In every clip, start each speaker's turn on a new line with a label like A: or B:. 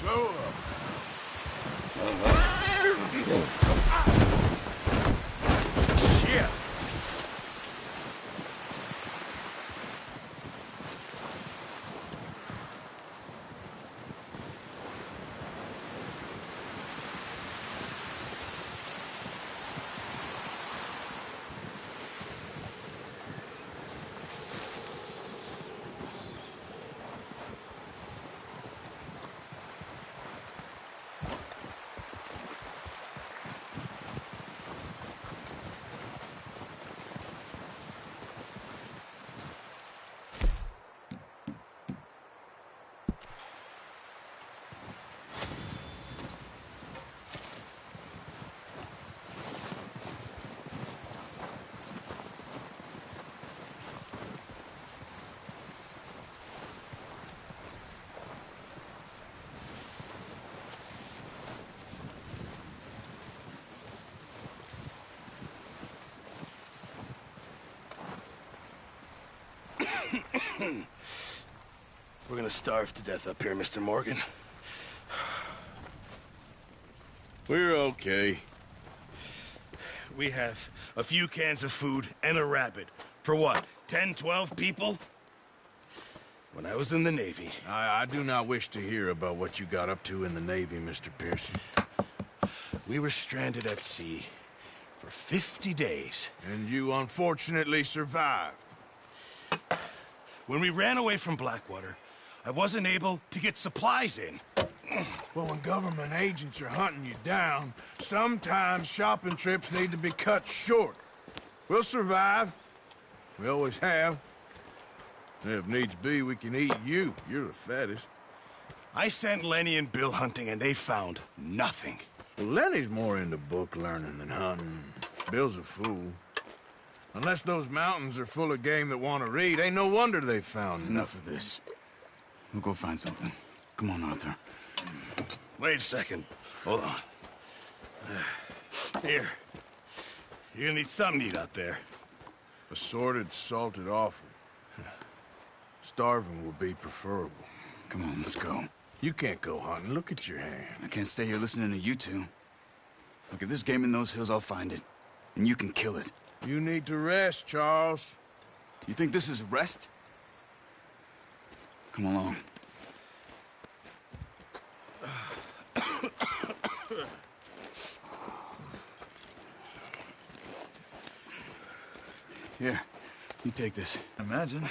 A: Slow up. Shit! We're gonna starve to death up here, Mr. Morgan.
B: We're okay.
A: We have a few cans of food and a rabbit. For what, 10, 12 people? When I was in the Navy...
B: I do not wish to hear about what you got up to in the Navy, Mr. Pearson.
A: We were stranded at sea for 50 days.
B: And you unfortunately survived.
A: When we ran away from Blackwater, I wasn't able to get supplies in.
B: Well, when government agents are hunting you down, sometimes shopping trips need to be cut short. We'll survive. We always have. If needs be, we can eat you. You're the fattest.
A: I sent Lenny and Bill hunting, and they found nothing.
B: Well, Lenny's more into book learning than hunting. Bill's a fool. Unless those mountains are full of game that want to read, ain't no wonder they found
C: Enough of this. We'll go find something. Come on, Arthur.
A: Wait a second. Hold on. Here. You're gonna need something to eat out there.
B: Assorted, salted offal. Starving will be preferable.
C: Come on, let's go.
B: You can't go hunting. Look at your hand.
C: I can't stay here listening to you two. Look, if there's game in those hills, I'll find it. And you can kill it.
B: You need to rest, Charles.
C: You think this is rest? Come along. Here, you take this.
D: Imagine.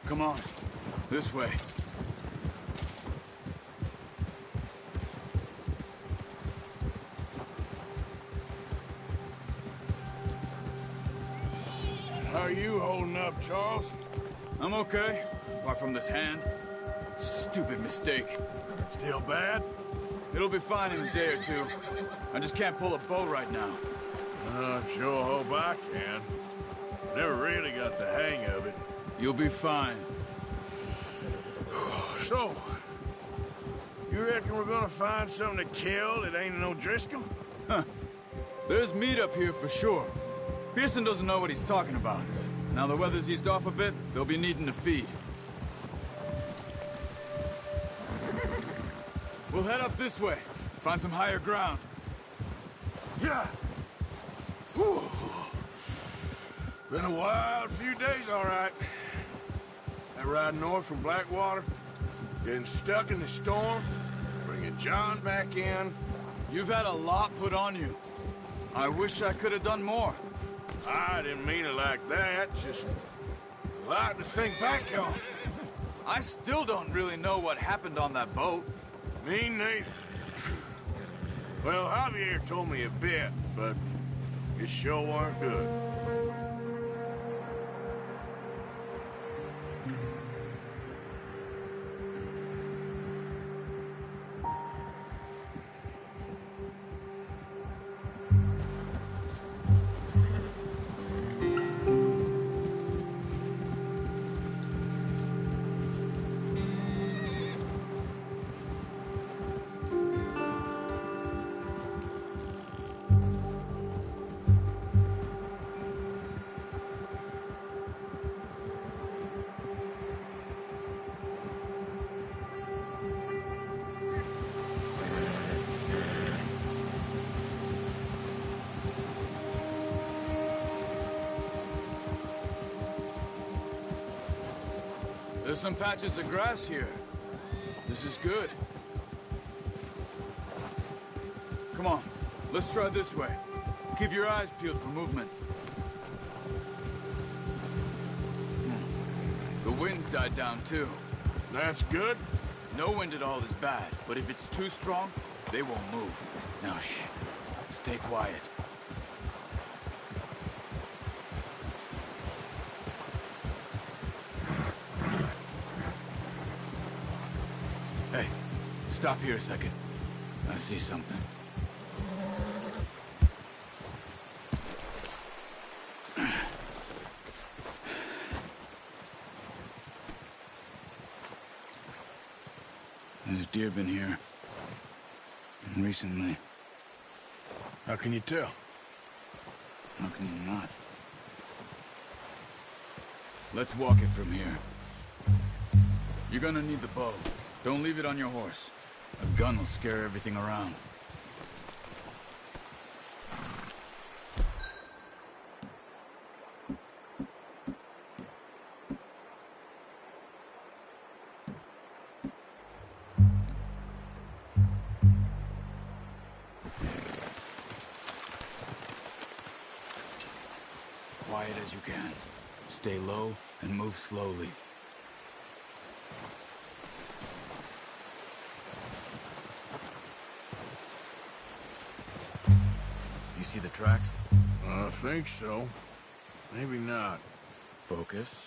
C: Come on, this way.
B: How are you holding up, Charles?
D: I'm okay, apart from this hand. Stupid mistake.
B: Still bad?
D: It'll be fine in a day or two. I just can't pull a bow right now.
B: I sure hope I can. Never really got the hang of it.
D: You'll be fine.
B: So, you reckon we're gonna find something to kill that ain't no Driscoll?
D: Huh. There's meat up here for sure. Pearson doesn't know what he's talking about. Now the weather's eased off a bit, they'll be needing to feed. We'll head up this way. Find some higher ground.
B: Yeah. Whew. Been a wild few days, all right. That ride north from Blackwater, getting stuck in the storm, bringing John back in.
D: You've had a lot put on you. I wish I could have done more.
B: I didn't mean it like that, just a lot to think back on.
D: I still don't really know what happened on that boat.
B: Me neither. Well, Javier told me a bit, but it sure weren't good.
D: There's some patches of grass here. This is good. Come on, let's try this way. Keep your eyes peeled for movement. The wind's died down too.
B: That's good.
D: No wind at all is bad, but if it's too strong, they won't move. Now shh, stay quiet. Hey, stop here a second. I see something. There's deer been here. Recently.
B: How can you tell?
D: How can you not? Let's walk it from here. You're gonna need the bow. Don't leave it on your horse. A gun will scare everything around. Quiet as you can. Stay low and move slowly. You see the tracks?
B: I think so. Maybe not.
D: Focus.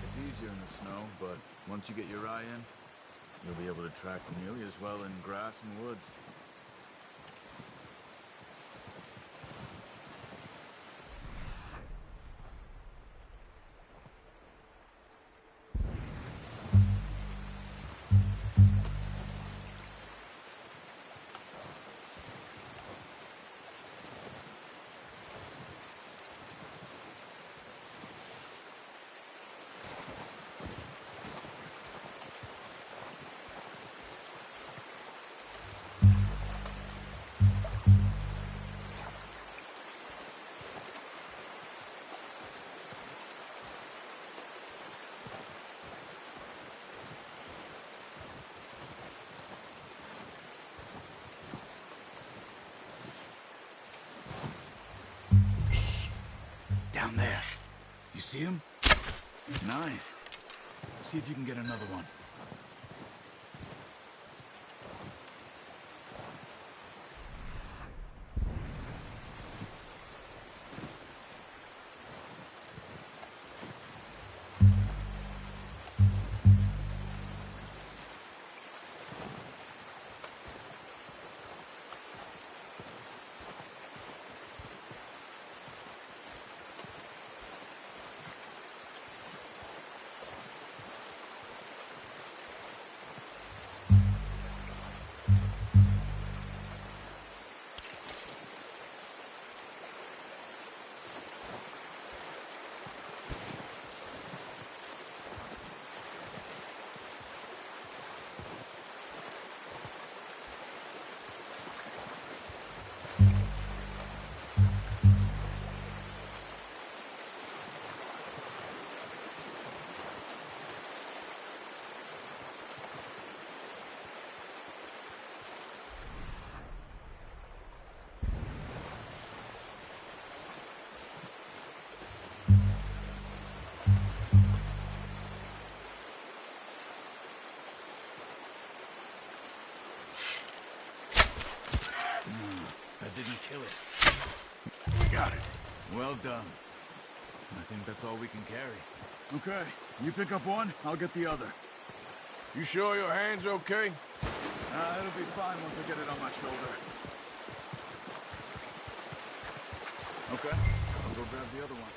D: It's easier in the snow, but once you get your eye in, you'll be able to track nearly as well in grass and woods. Down there. You see him? Nice. See if you can get another one. That didn't kill it.
B: Got it.
D: Well done. I think that's all we can carry. Okay, you pick up one, I'll get the other.
B: You sure your hand's okay?
D: It'll be fine once I get it on my shoulder. Okay, I'll go grab the other one.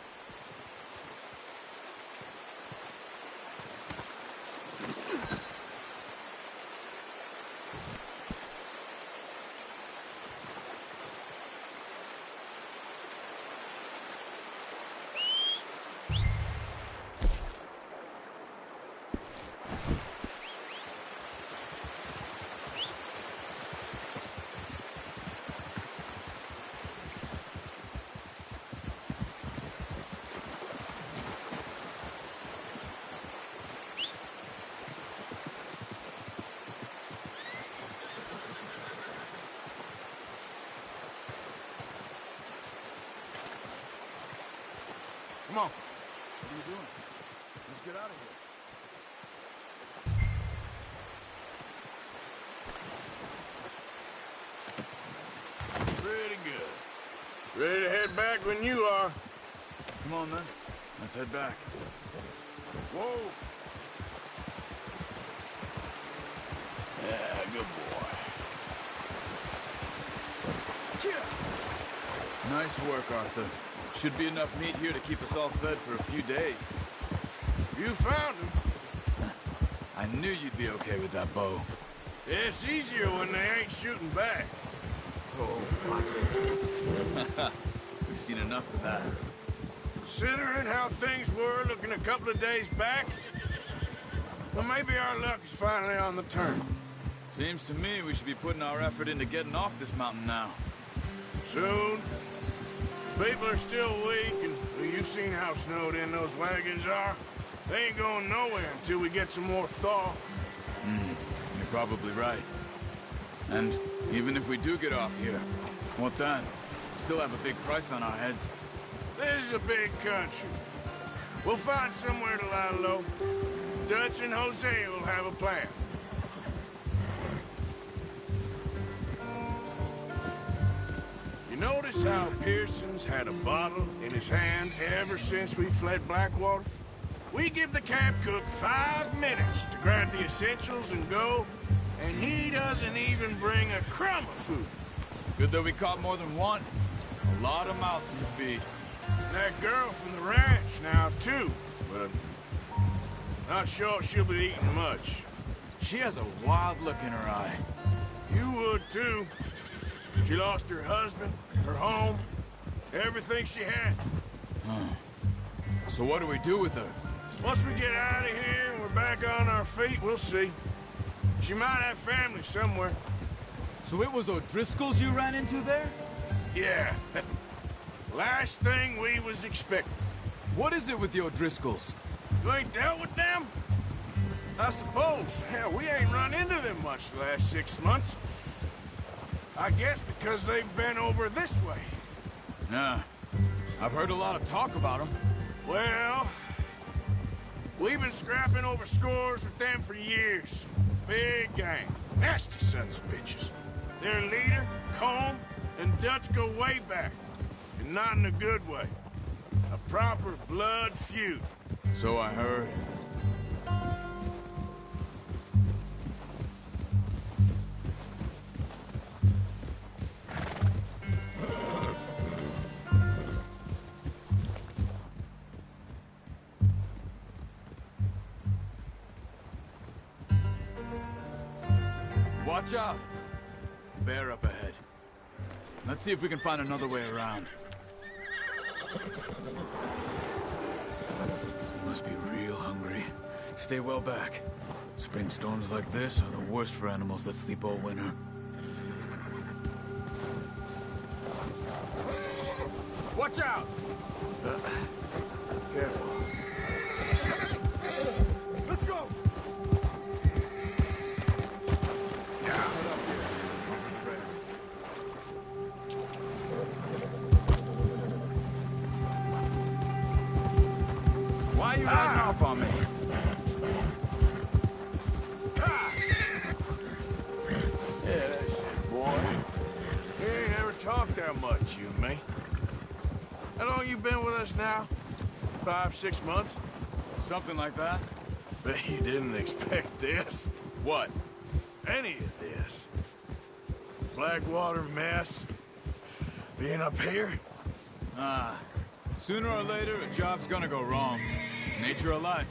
B: Come on.
D: What are you doing? Let's get out of here.
B: Pretty good. Ready to head back when you are.
D: Come on, then. Let's head back.
B: Whoa. Yeah, good boy.
D: Nice work, Arthur. Should be enough meat here to keep us all fed for a few days.
B: You found him.
D: I knew you'd be okay with that bow.
B: It's easier when they ain't shooting back.
D: Oh, watch it. We've seen enough of that.
B: Considering how things were looking a couple of days back, well, maybe our luck is finally on the turn.
D: Seems to me we should be putting our effort into getting off this mountain now.
B: Soon. People are still weak, and well, you've seen how snowed in those wagons are. They ain't going nowhere until we get some more thaw.
D: You're probably right. And even if we do get off here, what then? Still have a big price on our heads.
B: This is a big country. We'll find somewhere to lie low. Dutch and Jose will have a plan. You notice how Pearson's had a bottle in his hand ever since we fled Blackwater? We give the camp cook 5 minutes to grab the essentials and go, and he doesn't even bring a crumb of food.
D: Good that we caught more than one. A lot of mouths to feed.
B: That girl from the ranch now, too, but not sure she'll be eating much.
D: She has a wild look in her eye.
B: You would, too. She lost her husband, her home, everything she had.
D: So what do we do with her?
B: Once we get out of here and we're back on our feet, we'll see. She might have family somewhere.
D: So it was O'Driscoll's you ran into there?
B: Yeah. Last thing we was expecting.
D: What is it with the O'Driscolls?
B: You ain't dealt with them? I suppose. Hell, we ain't run into them much the last 6 months. I guess because they've been over this way.
D: Nah. I've heard a lot of talk about them.
B: Well, we've been scrapping over scores with them for years. Big gang. Nasty sons of bitches. Their leader, Combe, and Dutch go way back. And not in a good way. A proper blood feud.
D: So I heard. Watch out! Bear up ahead. Let's see if we can find another way around. You must be real hungry. Stay well back. Spring storms like this are the worst for animals that sleep all winter.
B: Watch out!
D: Careful.
B: Let's go!
D: Why are you riding off on me?
B: Yeah, that's it, boy. We ain't ever talked that much, you and me. How long you been with us now? 5, 6 months?
D: Something like that?
B: Bet you didn't expect this.
D: What?
B: Any of this. Blackwater mess. Being up here.
D: Sooner or later, a job's gonna go wrong. Nature of life.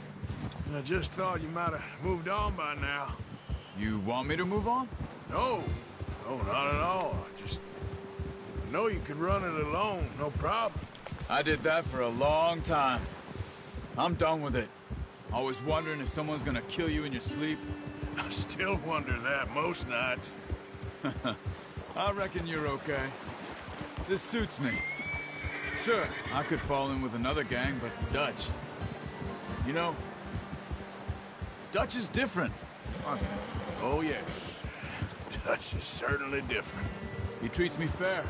B: I just thought you might have moved on by now.
D: You want me to move on?
B: No. No, not at all. I know you could run it alone, no problem.
D: I did that for a long time. I'm done with it. Always wondering if someone's gonna kill you in your sleep.
B: I still wonder that most nights.
D: I reckon you're okay. This suits me. Sure, I could fall in with another gang, but Dutch... You know, Dutch is different.
B: Oh, yes. Dutch is certainly different.
D: He treats me fair.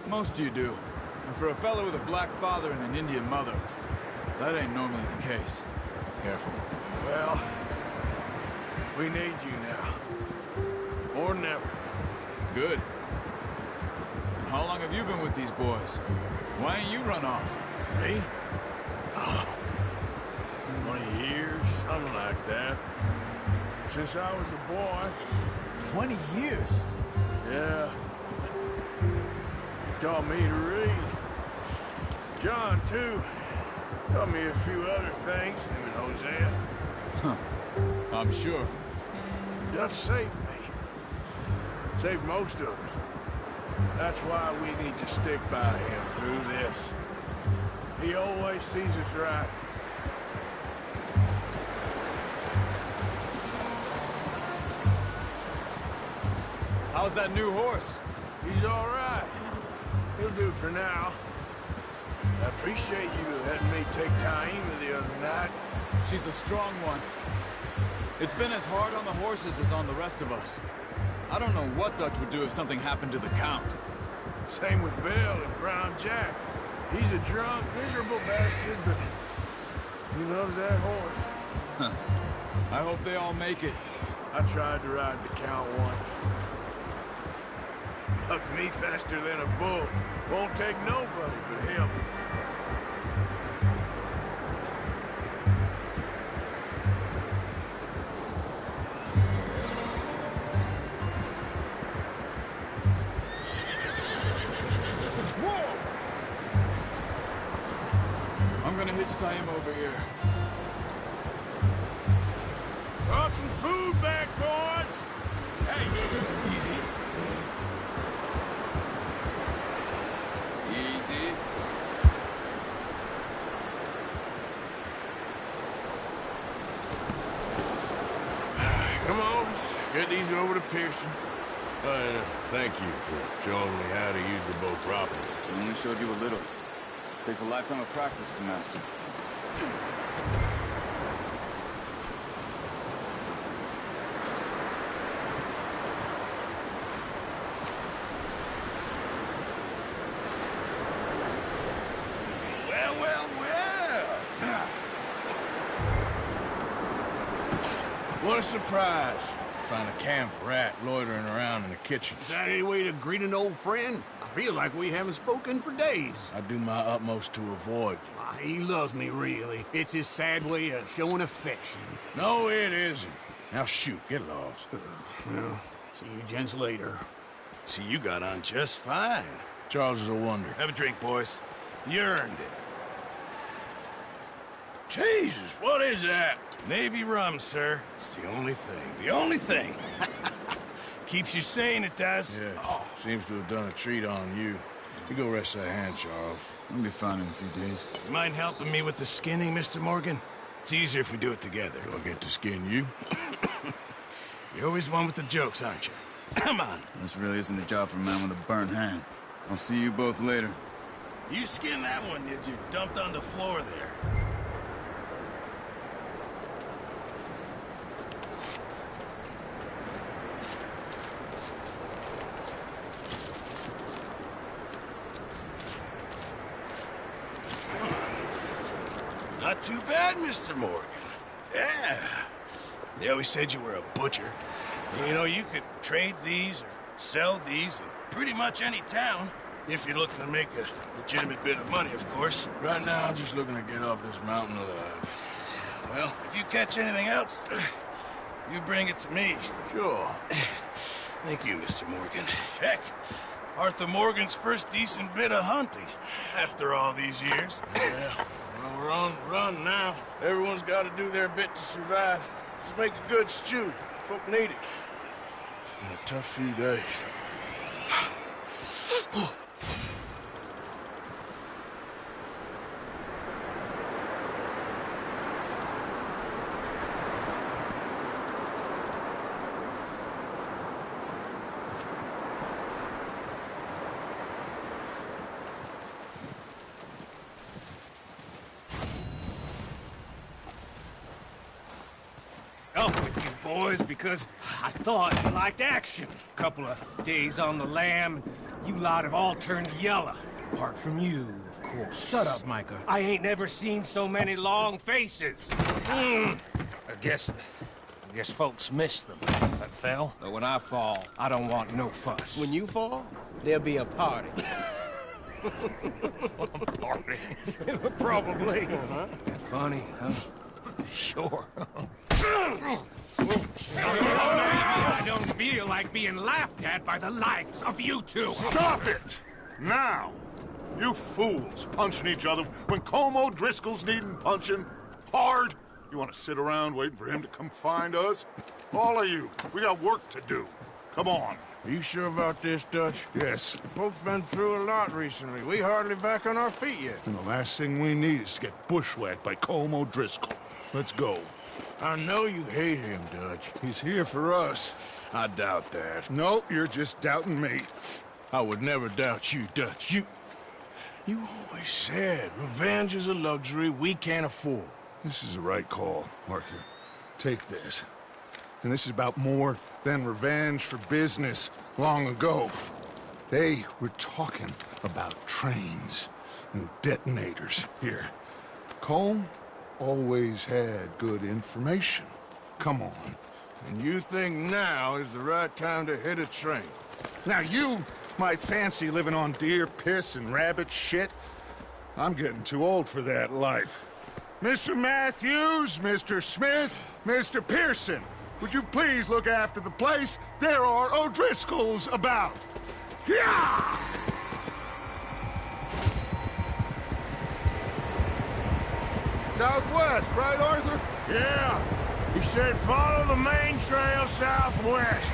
D: Most of you do. And for a fellow with a black father and an Indian mother, That ain't normally the case. Careful.
B: Well, we need you now. More than ever.
D: Good. And how long have you been with these boys? Why ain't you run off?
B: Me? 20 years, something like that. Since I was a boy.
D: 20 years?
B: Yeah. Taught me to read. John, too. Taught me a few other things, him and Hosea.
D: Huh. I'm sure.
B: Dutch saved me. Saved most of us. That's why we need to stick by him through this. He always sees us right.
D: How's that new horse?
B: He's all right. He'll do for now. I appreciate you letting me take Taima the other night.
D: She's a strong one. It's been as hard on the horses as on the rest of us. I don't know what Dutch would do if something happened to the Count.
B: Same with Bill and Brown Jack. He's a drunk, miserable bastard, but he loves that horse.
D: Huh. I hope they all make it.
B: I tried to ride the Count once. Hucked me faster than a bull. Won't take nobody but him.
D: I'm gonna hitch tie him over here.
B: Brought some food back, boys!
C: Hey, easy. Easy.
B: Come on, let's get these over to Pearson. Thank you for showing me how to use the bow properly.
C: I only showed you a little. Takes a lifetime of practice to master.
B: Well, well, well. What a surprise. Find a camp rat loitering around in the kitchen.
E: Is that any way to greet an old friend? I feel like we haven't spoken for days.
B: I do my utmost to avoid you.
E: Ah, he loves me, really. It's his sad way of showing affection.
B: No, it isn't. Now shoot, get lost.
E: Well, see you gents later.
A: See, you got on just fine.
B: Charles is a wonder.
A: Have a drink, boys. You earned it.
B: Jesus, what is that?
A: Navy rum, sir. It's the only thing. The only thing. Keeps you sane, it does.
B: Yeah, seems to have done a treat on you. You go rest that hand, Charles.
C: I'll be fine in a few days.
A: You mind helping me with the skinning, Mr. Morgan? It's easier if we do it together.
B: Do I get to skin you?
A: You're always one with the jokes, aren't you? Come on.
C: This really isn't a job for a man with a burnt hand. I'll see you both later.
A: You skin that one that you dumped on the floor there. Not too bad, Mr. Morgan. Yeah. They always said you were a butcher. You know, you could trade these or sell these in pretty much any town. If you're looking to make a legitimate bit of money, of course.
B: Right now, I'm just looking to get off this mountain alive.
A: Well, if you catch anything else, you bring it to me.
B: Sure.
A: Thank you, Mr. Morgan. Heck, Arthur Morgan's first decent bit of hunting after all these years.
B: Yeah. Well, we're on the run now. Everyone's got to do their bit to survive. Just make a good stew. Folk need it. It's been a tough few days.
E: Up with you boys because I thought you liked action. Couple of days on the lam, you lot have all turned yellow. Apart from you, of course.
A: Shut up, Micah.
E: I ain't never seen so many long faces. I guess folks miss them. That fell. But when I fall, I don't want no fuss.
F: When you fall, there'll be a party.
E: Party. Probably. That funny, huh? Sure. I don't feel like being laughed at by the likes of you two.
B: Stop it! Now! You fools punching each other when Como Driscoll's needing punching hard. You want to sit around waiting for him to come find us? All of you, we got work to do. Come on.
G: Are you sure about this, Dutch?
B: Yes.
G: Both been through a lot recently. We hardly back on our feet yet.
B: And the last thing we need is to get bushwhacked by Como Driscoll. Let's go.
G: I know you hate him, Dutch.
B: He's here for us.
G: I doubt that.
B: No, you're just doubting me.
G: I would never doubt you, Dutch. You always said revenge is a luxury we can't afford.
B: This is the right call, Arthur. Take this. And this is about more than revenge for business long ago. They were talking about trains and detonators here. Colm always had good information. Come on.
G: And you think now is the right time to hit a train?
B: Now you might fancy living on deer piss and rabbit shit. I'm getting too old for that life. Mr. Matthews, Mr. Smith, Mr. Pearson, would you please look after the place? There are O'Driscolls about. Yeah! Southwest, right, Arthur?
G: Yeah. He said follow the main trail southwest.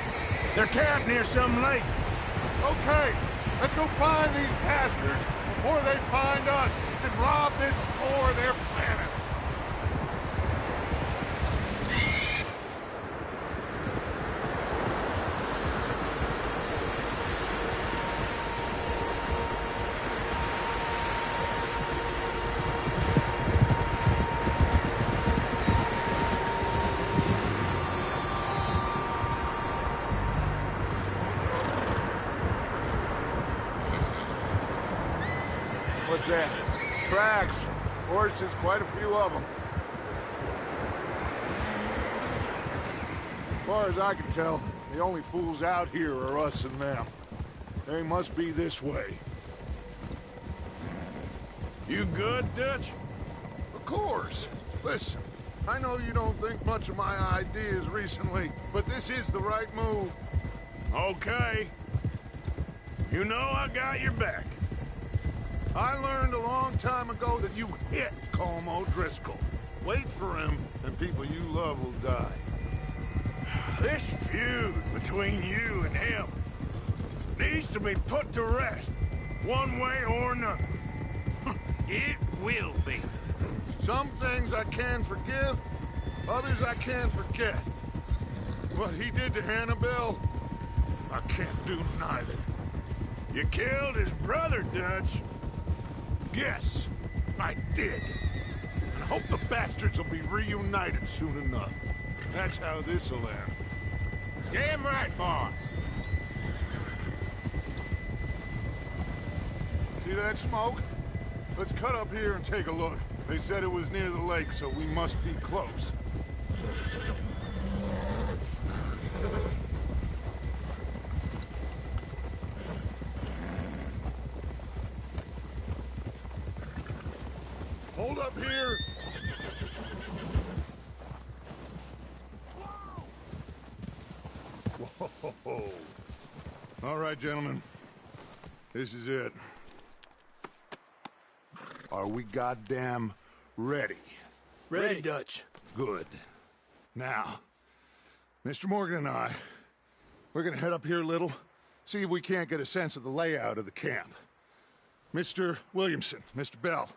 G: They're camped near some lake.
B: Okay, let's go find these bastards before they find us and rob this store of their planet. What's that? Tracks. Horses, quite a few of them. As far as I can tell, the only fools out here are us and them. They must be this way.
G: You good, Dutch?
B: Of course. Listen, I know you don't think much of my ideas recently, but this is the right move.
G: Okay. You know I got your back.
B: I learned a long time ago that you hit Colm O'Driscoll. Wait for him, and people you love will die.
G: This feud between you and him needs to be put to rest, one way or another.
E: It will be.
B: Some things I can forgive, others I can't forget. What he did to Annabelle, I can't do neither.
G: You killed his brother, Dutch.
B: Yes, I did. And I hope the bastards will be reunited soon enough. That's how this'll end.
E: Damn right, boss.
B: See that smoke? Let's cut up here and take a look. They said it was near the lake, so we must be close. Hold up here! Whoa! All right, gentlemen. This is it. Are we goddamn ready?
G: Ready, Dutch.
B: Good. Now, Mr. Morgan and I, we're gonna head up here a little, see if we can't get a sense of the layout of the camp. Mr. Williamson, Mr. Bell,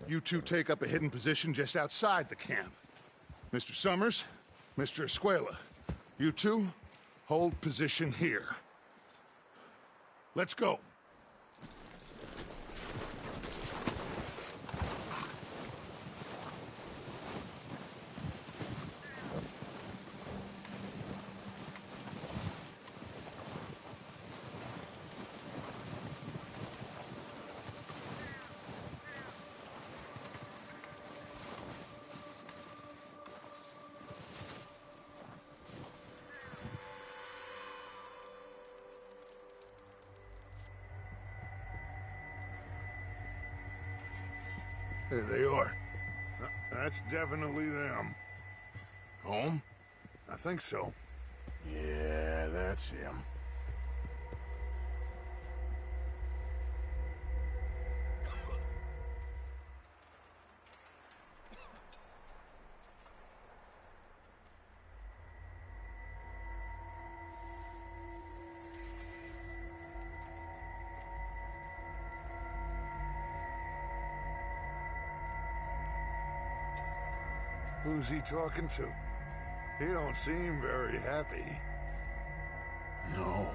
B: you two take up a hidden position just outside the camp. Mr. Summers, Mr. Escuela, you two hold position here. Let's go. There they are. That's definitely them. Home? I think so. Yeah, that's him. Who's he talking to? He don't seem very happy. No.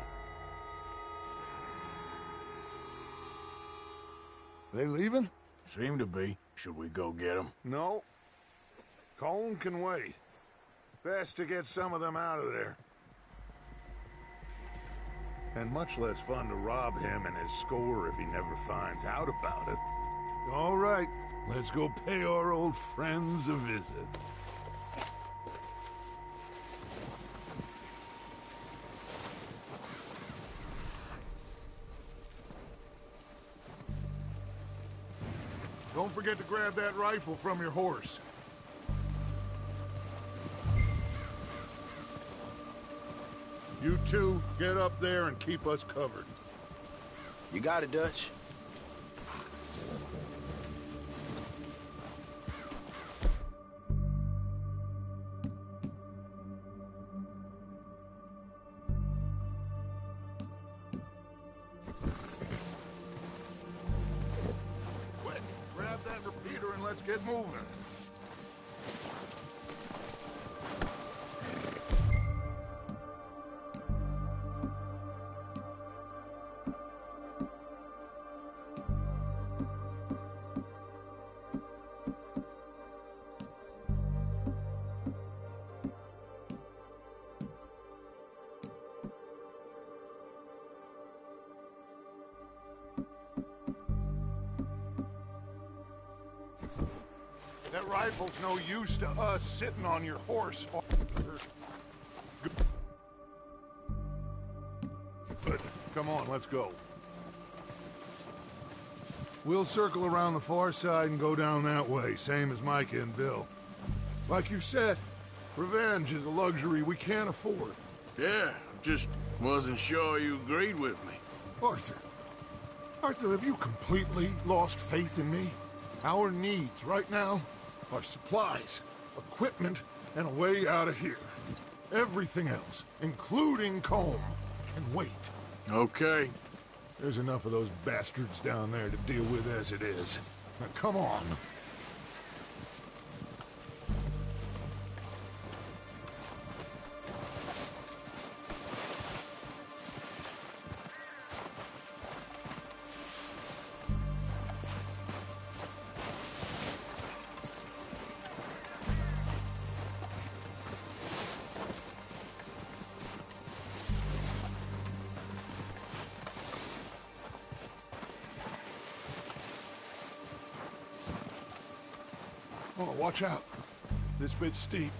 B: They leaving? Seem to be. Should we go get them? No. Colin can wait. Best to get some of them out of there. And much less fun to rob him and his score if he never finds out about it. All right, let's go pay our old friends a visit. Don't forget to grab that rifle from your horse. You two, get up there and keep us covered.
F: You got it, Dutch.
B: Quick, grab that repeater and let's get moving. That rifle's no use to us sitting on your horse. Good. Come on, let's go. We'll circle around the far side and go down that way, same as Micah and Bill. Like you said, revenge is a luxury we can't afford.
G: Yeah, just wasn't sure you agreed with me.
B: Arthur. Arthur, have you completely lost faith in me? Our needs right now are supplies, equipment, and a way out of here. Everything else, including Colm, can wait.
G: Okay.
B: There's enough of those bastards down there to deal with as it is. Now come on. Oh, watch out. This bit's steep.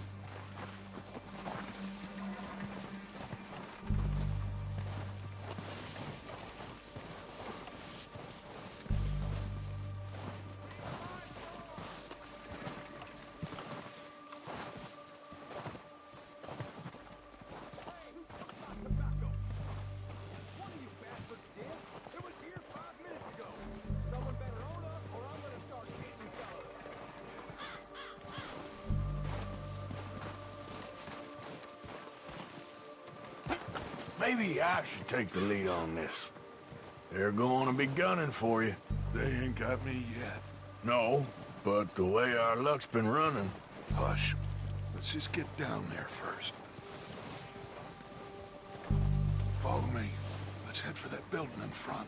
G: Maybe I should take the lead on this. They're going to be gunning for you.
B: They ain't got me yet.
G: No, but the way our luck's been running...
B: Hush. Let's just get down there first. Follow me. Let's head for that building in front.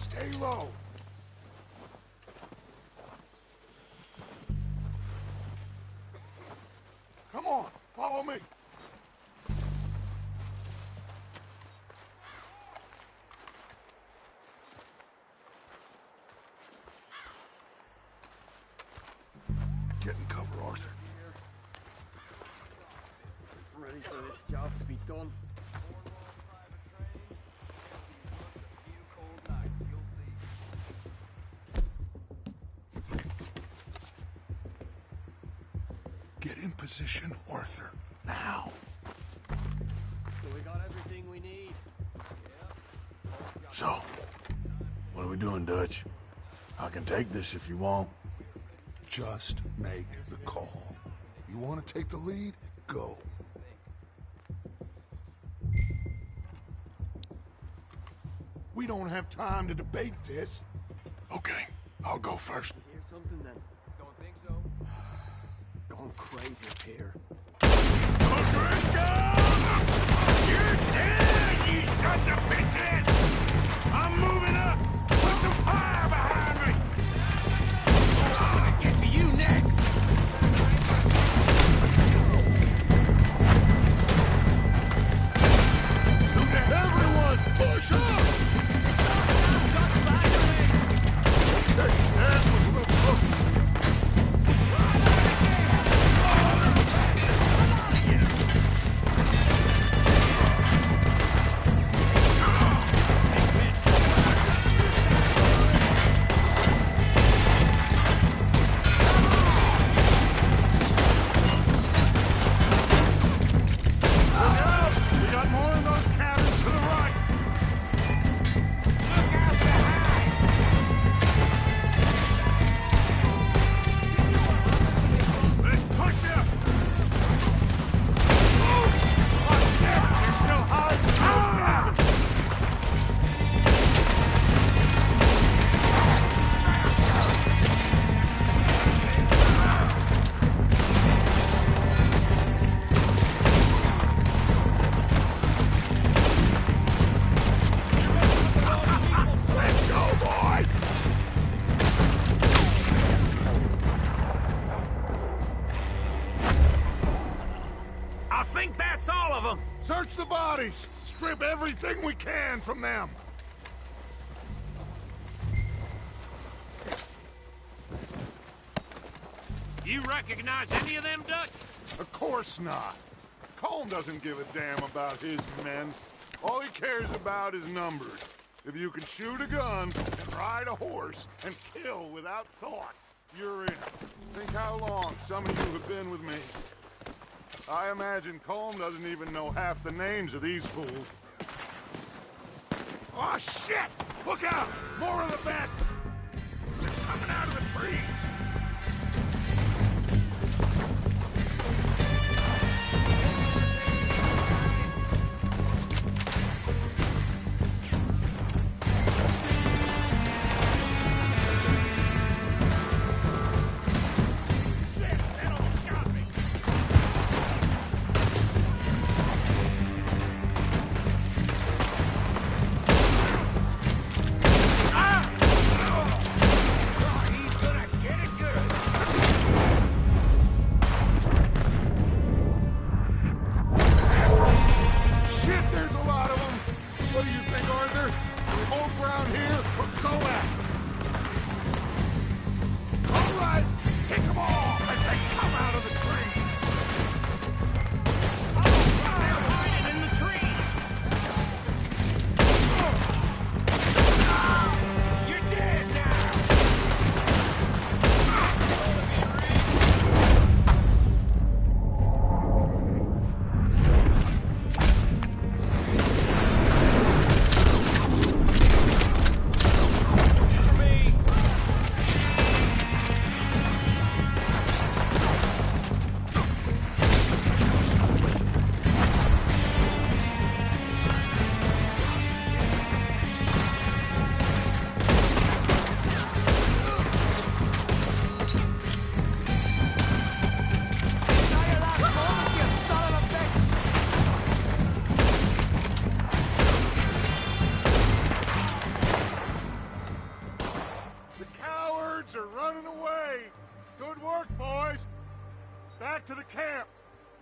B: Stay low. Follow me. Get in cover, Arthur.
H: Ready for this job to be done.
B: Get in position, Arthur. Now.
H: So we got everything we need.
B: So, what are we doing, Dutch? I can take this if you want. Just make the call. You want to take the lead? Go. We don't have time to debate this. Okay, I'll go first.
H: Hear something then? Don't think so. Gone crazy up here.
G: You're dead, you sons of bitches! I'm moving up! Put some fire behind me! I'm gonna get to you next! Everyone, push up! Search the bodies! Strip everything we can from them! You recognize any of them, Dutch?
B: Of course not. Colm doesn't give a damn about his men. All he cares about is numbers. If you can shoot a gun and ride a horse and kill without thought, you're in. Think how long some of you have been with me. I imagine Colm doesn't even know half the names of these fools. Oh, shit! Look out! More of the best! They're coming out of the trees!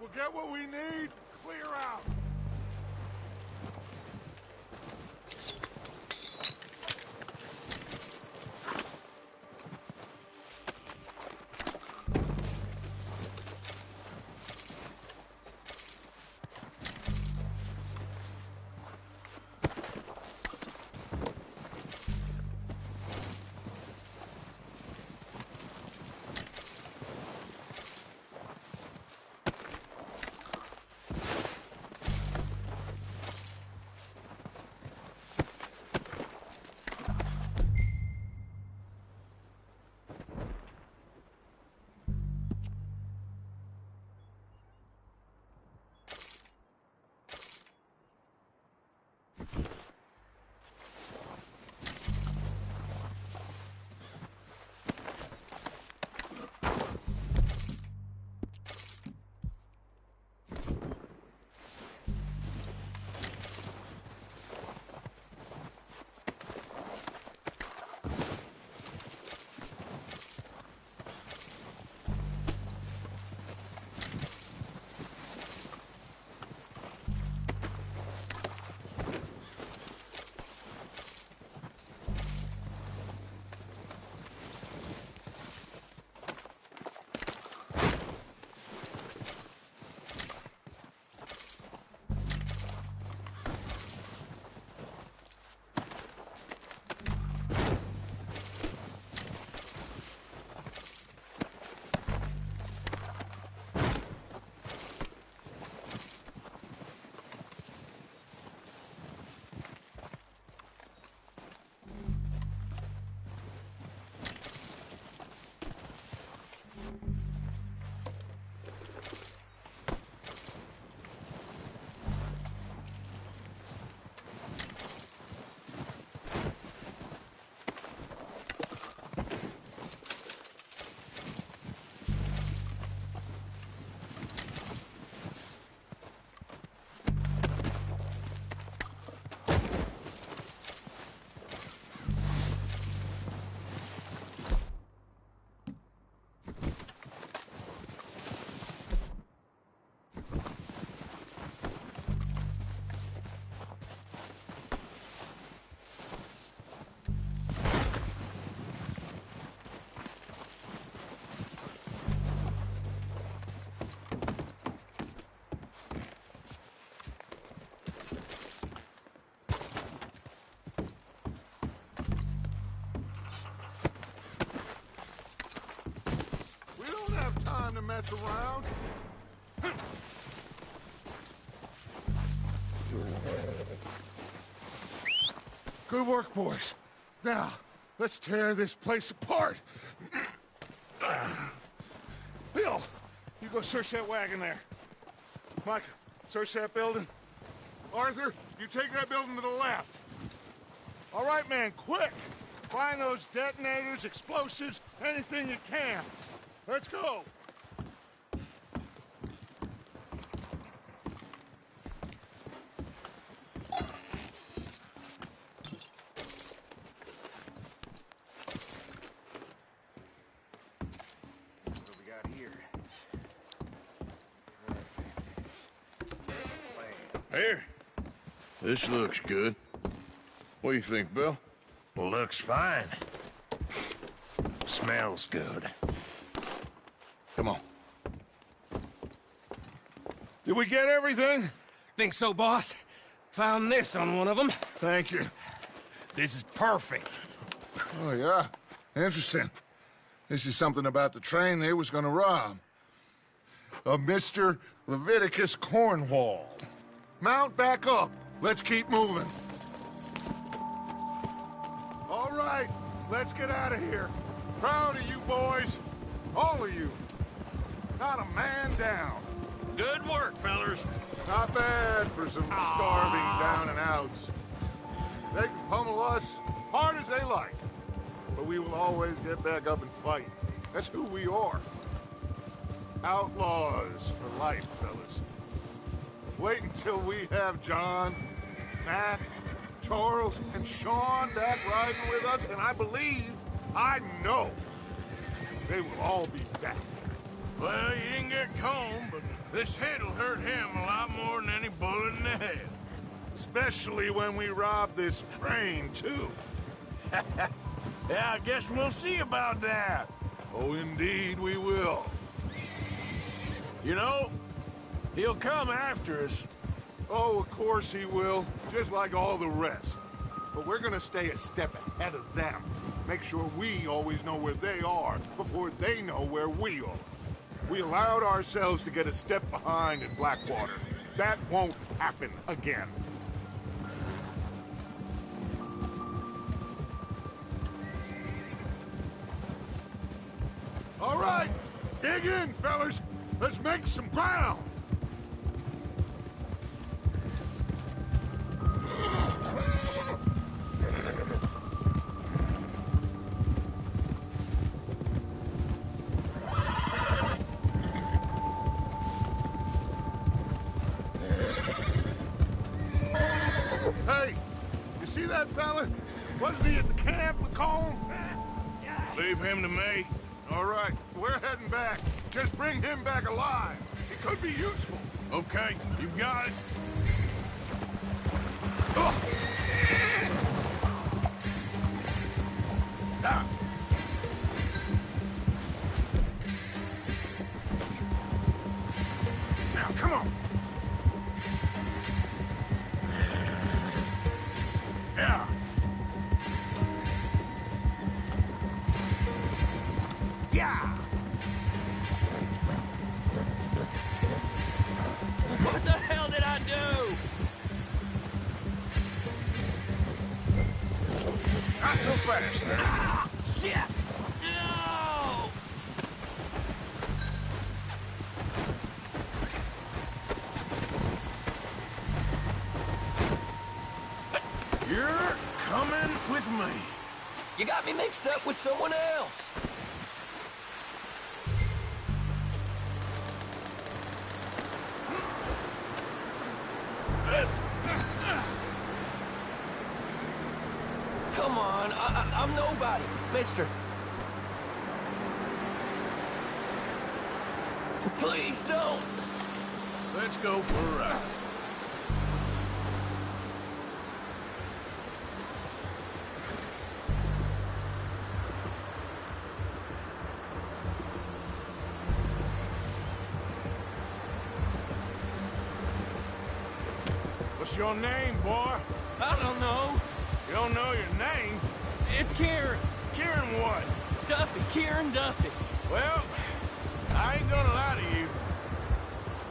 B: We'll get what we need. Clear out. To mess around. Good work, boys. Now, let's tear this place apart. Bill, you go search that wagon there. Mike, search that building. Arthur, you take that building to the left. All right, man, quick. Find those detonators, explosives, anything you can. Let's go. Here. This looks good. What do you think, Bill?
E: Looks fine. Smells good.
B: Come on. Did we get everything?
E: Think so, boss? Found this on one of them.
B: Thank you.
E: This is perfect.
B: Oh, yeah? Interesting. This is something about the train they was gonna rob. A Mr. Leviticus Cornwall. Mount back up. Let's keep moving. All right, let's get out of here. Proud of you boys. All of you. Not a man down.
E: Good work, fellers.
B: Not bad for some starving down and outs. They can pummel us hard as they like. But we will always get back up and fight. That's who we are. Outlaws for life, fellas. Wait until we have John, Mac, Charles, and Sean back riding with us, and I know, they will all be back. Well, you didn't get combed, but this hit'll hurt him a lot more than any bullet in the head. Especially when we rob this train, too. Yeah, I guess we'll see about that. Oh, indeed we will. You know, he'll come after us.
I: Oh, of course he will, just like all the rest. But we're gonna stay a step ahead of them. Make sure we always know where they are before they know where we are. We allowed ourselves to get a step behind in Blackwater. That won't happen again. All right, dig in, fellas. Let's make some ground. Hey, you see that fella? Wasn't he at the camp with Colm?
B: Leave him to me.
I: All right, we're heading back. Just bring him back alive. He could be useful.
B: Okay, you got it. Ah. Now, come on. Yeah. Yeah.
H: What the hell did I do?
B: Not so fast, man.
H: Ah, shit! No!
B: You're coming with me.
H: You got me mixed up with someone else. Come on, I'm nobody, mister. Please don't.
B: Let's go for a ride. What's your name, boy?
H: I don't know.
B: You don't know your name?
H: It's Kieran.
B: Kieran what?
H: Duffy, Kieran Duffy.
B: Well, I ain't gonna lie to you.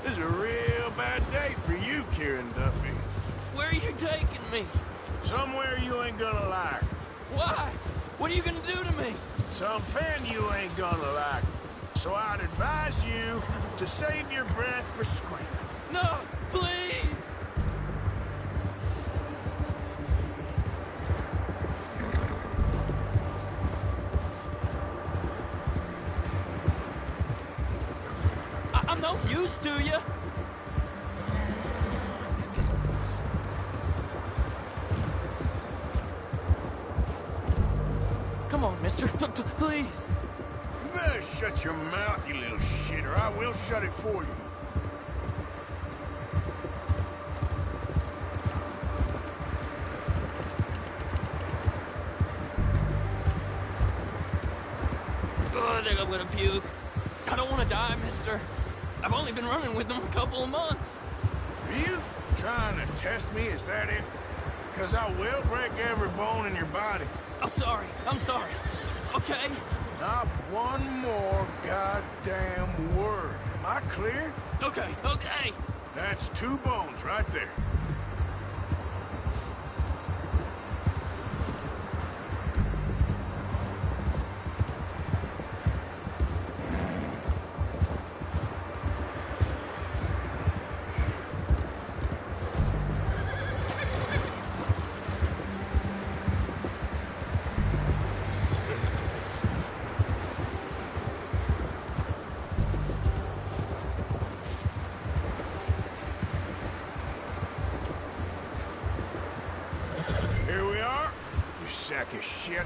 B: This is a real bad day for you, Kieran Duffy.
H: Where are you taking me?
B: Somewhere you ain't gonna like.
H: Why? What are you gonna do to me?
B: Something you ain't gonna like. So I'd advise you to save your breath for screaming.
H: No, please. I'm no use to you. Come on, mister. Please.
B: You better shut your mouth, you little shit, or I will shut it for you.
H: Oh, I think I'm gonna puke. I don't want to die, mister. I've only been running with them a couple of months.
B: Are you trying to test me? Is that it? Because I will break every bone in your body.
H: I'm sorry. I'm sorry. Okay?
B: Not one more goddamn word. Am I clear?
H: Okay, okay.
B: That's 2 bones right there. Sack of shit.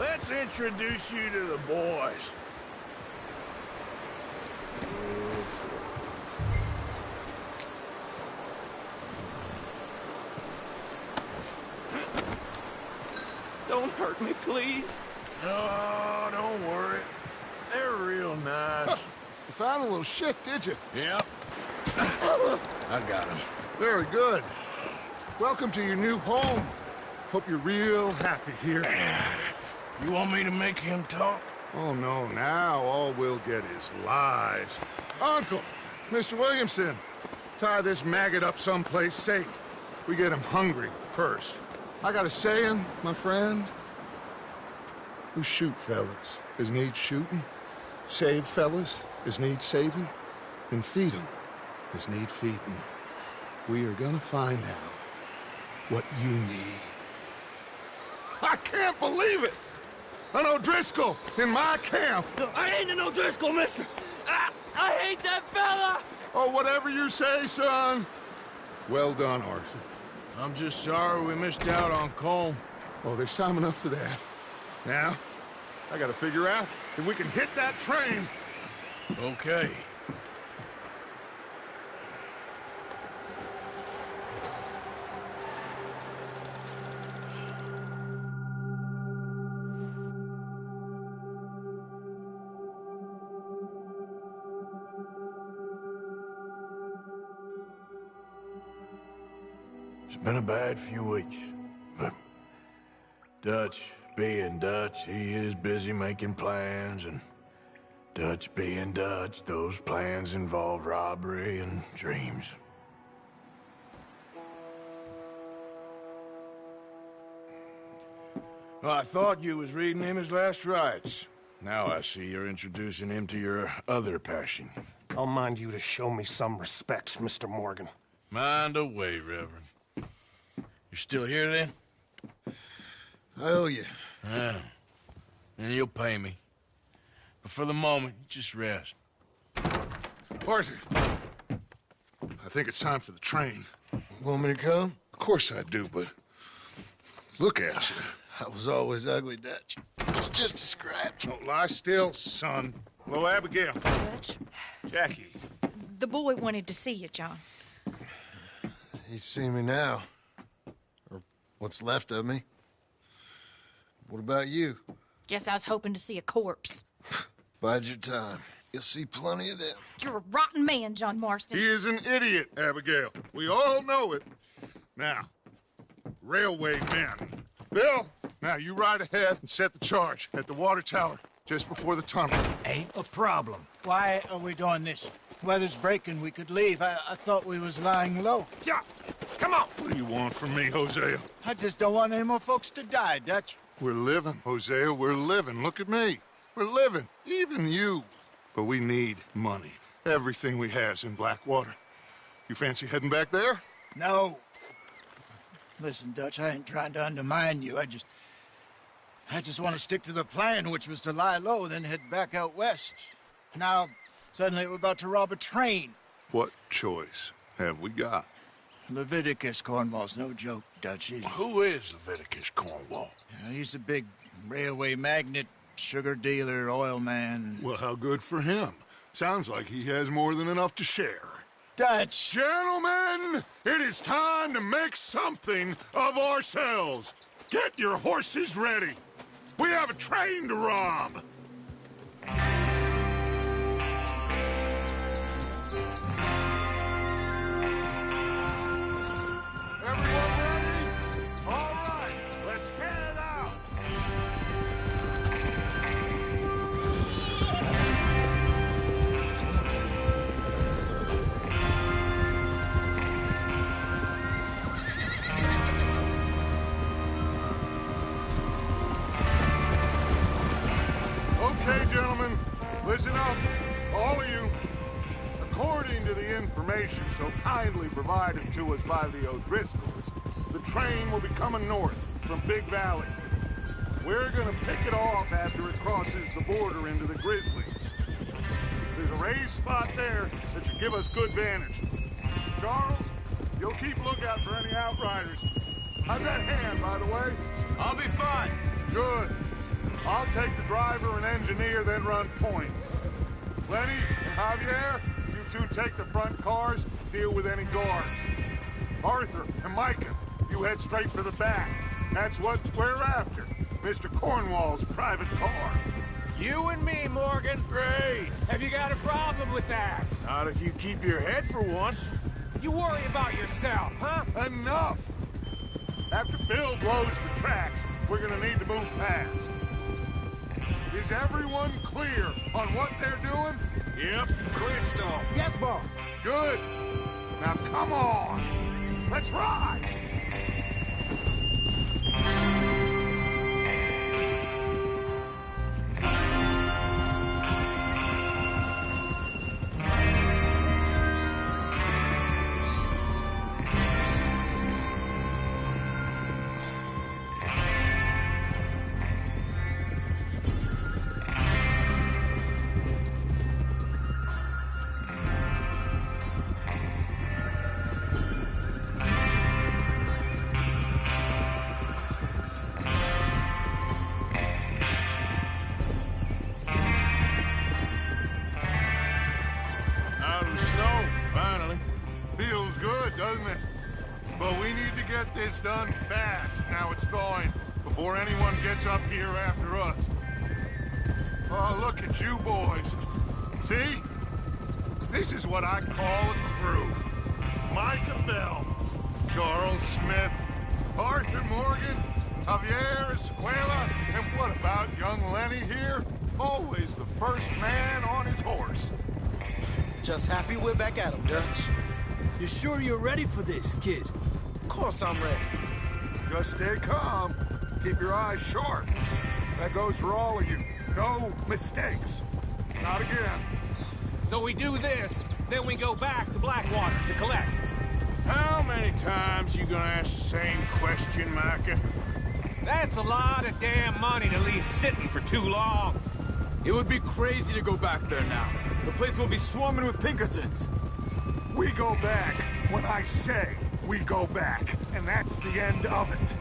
B: Let's introduce you to the boys.
H: Don't hurt me, please.
B: Oh, don't worry. They're real nice.
I: You found a little shit, did you?
B: Yep. I got him.
I: Very good. Welcome to your new home. Hope you're real happy here.
B: You want me to make him talk?
I: Oh, no, now all we'll get is lies. Uncle, Mr. Williamson, tie this maggot up someplace safe. We get him hungry first. I got a saying, my friend. Who shoot fellas as need shooting, save fellas as need saving, and feed 'em as need feeding. We are gonna find out what you need. I can't believe it! An O'Driscoll in my camp!
H: I ain't an O'Driscoll, mister! I hate that fella!
I: Oh, whatever you say, son. Well done, Arthur.
B: I'm just sorry we missed out on Colm.
I: Oh, there's time enough for that. Now, I gotta figure out if we can hit that train.
B: Okay. It's been a bad few weeks, but Dutch being Dutch, he is busy making plans, and Dutch being Dutch, those plans involve robbery and dreams. Well, I thought you was reading him his last rites. Now I see you're introducing him to your other passion.
J: I'll mind you to show me some respect, Mr. Morgan.
B: Mind away, Reverend. You're still here, then?
F: I owe you.
B: Yeah. And you'll pay me. But for the moment, just rest.
I: Arthur, I think it's time for the train.
F: Want me to come?
I: Of course I do, but look at you.
F: I was always ugly, Dutch. It's just a scratch.
I: Don't lie still, son. Hello, Abigail.
K: Dutch,
I: Jackie.
K: the boy wanted to see you, John.
F: He's seen me now. Or what's left of me. What about you?
K: Guess I was hoping to see a corpse.
F: Bide your time. You'll see plenty of them.
K: You're a rotten man, John Marston.
I: He is an idiot, Abigail. We all know it. Now, railway men. Bill, now you ride ahead and set the charge at the water tower just before the tunnel.
L: Ain't a problem. Why are we doing this? Weather's breaking, we could leave. I thought we was lying low.
J: Yeah, come on.
I: What do you want from me, Hosea?
L: I just don't want any more folks to die, Dutch.
I: We're living, Hosea. We're living. Look at me. We're living. Even you. But we need money. Everything we has in Blackwater. You fancy heading back there?
L: No. Listen, Dutch, I ain't trying to undermine you. I just want to stick to the plan, which was to lie low, then head back out west. Now, suddenly we're about to rob a train.
I: What choice have we got?
L: Leviticus Cornwall's no joke, Dutch.
B: Who is Leviticus Cornwall?
L: He's a big railway magnate, sugar dealer, oil man.
I: Well, how good for him. Sounds like he has more than enough to share.
L: Dutch!
I: Gentlemen, it is time to make something of ourselves. Get your horses ready. We have a train to rob. Everyone ready? All right, let's head out. Okay, gentlemen, listen up, all of you. According to the information so kindly provided to us by the O'Driscolls, the train will be coming north from Big Valley. We're gonna pick it off after it crosses the border into the Grizzlies. There's a raised spot there that should give us good vantage. Charles, you'll keep lookout for any outriders. How's that hand, by the way?
D: I'll be fine.
I: Good. I'll take the driver and engineer, then run point. Lenny and Javier, you two take the front cars, deal with any guards. Arthur and Micah, you head straight for the back. That's what we're after. Mr. Cornwall's private car.
E: You and me, Morgan.
B: Great.
E: Have you got a problem with that?
B: Not if you keep your head for once.
E: You worry about yourself, huh?
I: Enough! After Bill blows the tracks, we're gonna need to move fast. Is everyone clear on what they're doing?
B: Yep.
E: Crystal.
L: Yes, boss.
I: Good. Now come on. Let's ride.
B: Out of the snow, finally.
I: Feels good, doesn't it? But we need to get this done fast now it's thawing, before anyone gets up here after us. Oh, look at you boys. See? This is what I call a crew. Micah Bell, Charles Smith, Arthur Morgan, Javier Escuela, and what about young Lenny here? Always the first man on his horse.
M: Just happy we're back at 'em, Dutch.
N: You sure you're ready for this, kid?
M: Of course I'm ready.
I: Just stay calm. Keep your eyes sharp. That goes for all of you. No mistakes. Not again.
E: So we do this, then we go back to Blackwater to collect.
B: How many times you gonna ask the same question, Micah?
E: That's a lot of damn money to leave sitting for too long.
D: It would be crazy to go back there now. The place will be swarming with Pinkertons.
I: We go back when I say we go back, and that's the end of it.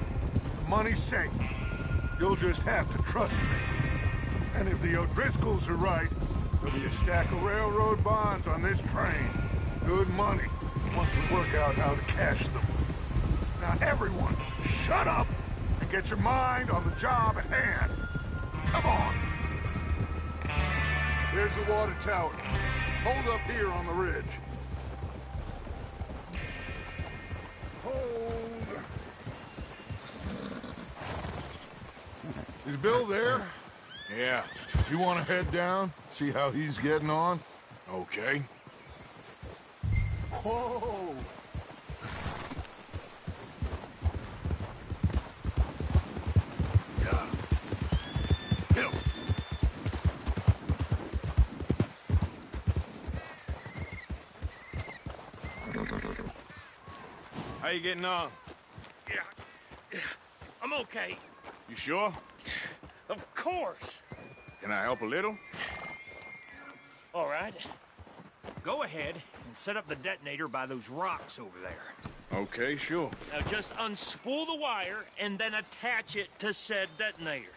I: The money's safe. You'll just have to trust me. And if the O'Driscolls are right, there'll be a stack of railroad bonds on this train. Good money, once we work out how to cash them. Now everyone, shut up and get your mind on the job at hand. Come on. There's the water tower. Hold up here on the ridge. Hold. Is Bill there?
B: Yeah.
I: You want to head down? See how he's getting on?
B: Okay.
I: Whoa!
B: Bill. How you getting on?
E: Yeah. I'm okay.
B: You sure?
E: Of course.
B: Can I help a little?
E: All right. Go ahead and set up the detonator by those rocks over there.
B: Okay, sure.
E: Now just unspool the wire and then attach it to said detonator.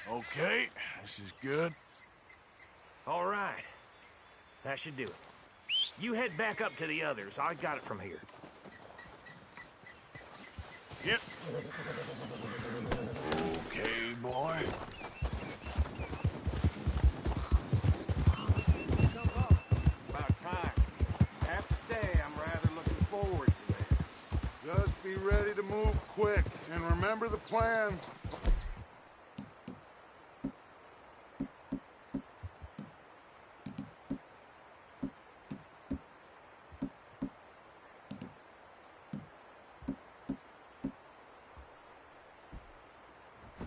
B: Okay, this is good.
E: All right. That should do it. You head back up to the others. I got it from here.
B: Yep. Okay, boy.
I: About time. I have to say, I'm rather looking forward to it. Just be ready to move quick, and remember the plan.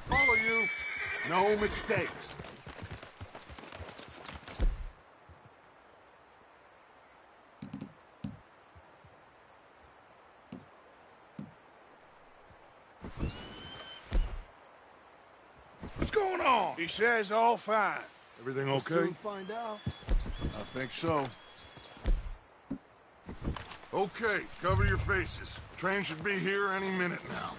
I: Follow you. No mistakes. going on?
B: He says all fine.
I: Everything
B: We'll
I: okay?
B: soon find out. I think so.
I: Okay, cover your faces. Train should be here any minute now.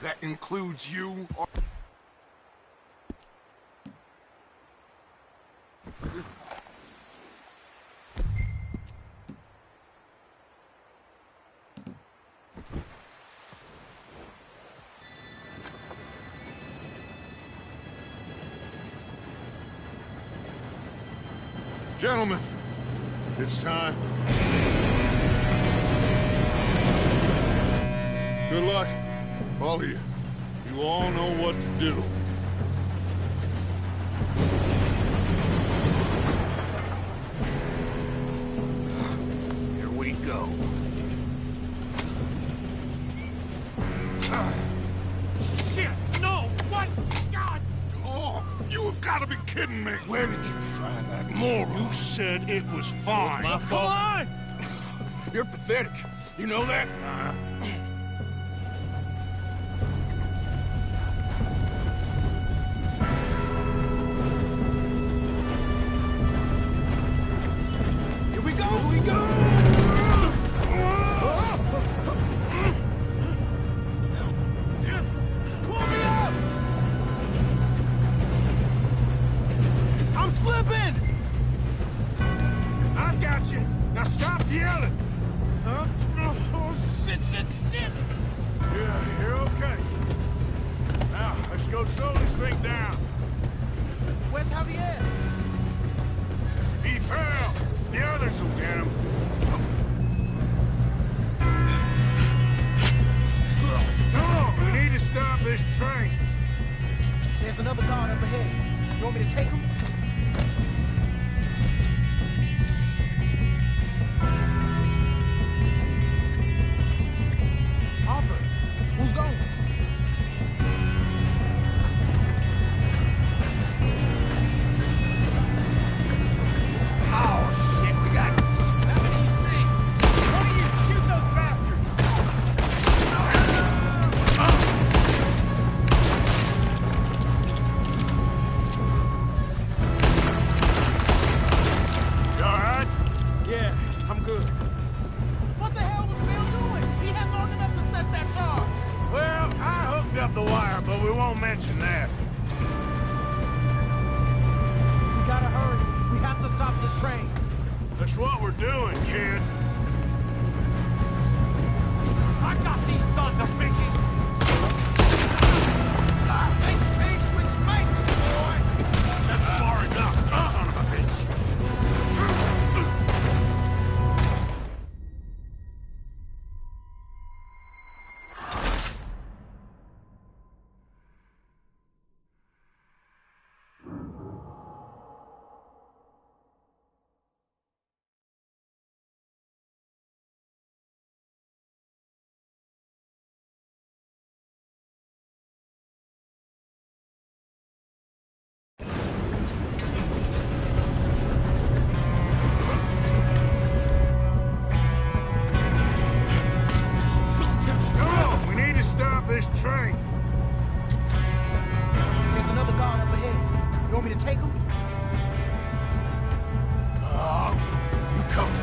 I: That includes you or... Gentlemen, it's time. Good luck, all of you. You all know what to do.
E: Here we go.
G: Shit! No! What? God!
I: Oh, you have got to be kidding me!
G: Where did you find that moron? You said it was fine.
E: my fault.
G: Come on! You're pathetic. You know that?
M: Here we go! Here we go! Pull me up! I'm slipping!
G: I got you. Now stop yelling.
M: Oh, shit, shit, shit!
B: Yeah, you're okay. Now, let's go slow this thing down.
M: Where's Javier?
B: He fell. The others will get him. Come on, we need to stop this train.
M: There's another guard up ahead. You want me to take him? Offer. Who's going?
G: Oh, shit, we got... One of you shoot those bastards!
B: You all right?
M: Yeah, I'm good. What the hell was Bill doing? He had long enough to set that charge.
B: Well, I hooked up the wire, but we won't mention that.
M: We gotta hurry. We have to stop this train.
B: That's what we're doing, kid.
G: I got these sons of bitches! Think big, switch mate, boy!
B: That's far enough, you son of a bitch. This train.
M: There's another guard up ahead. You want me to take him?
B: You come.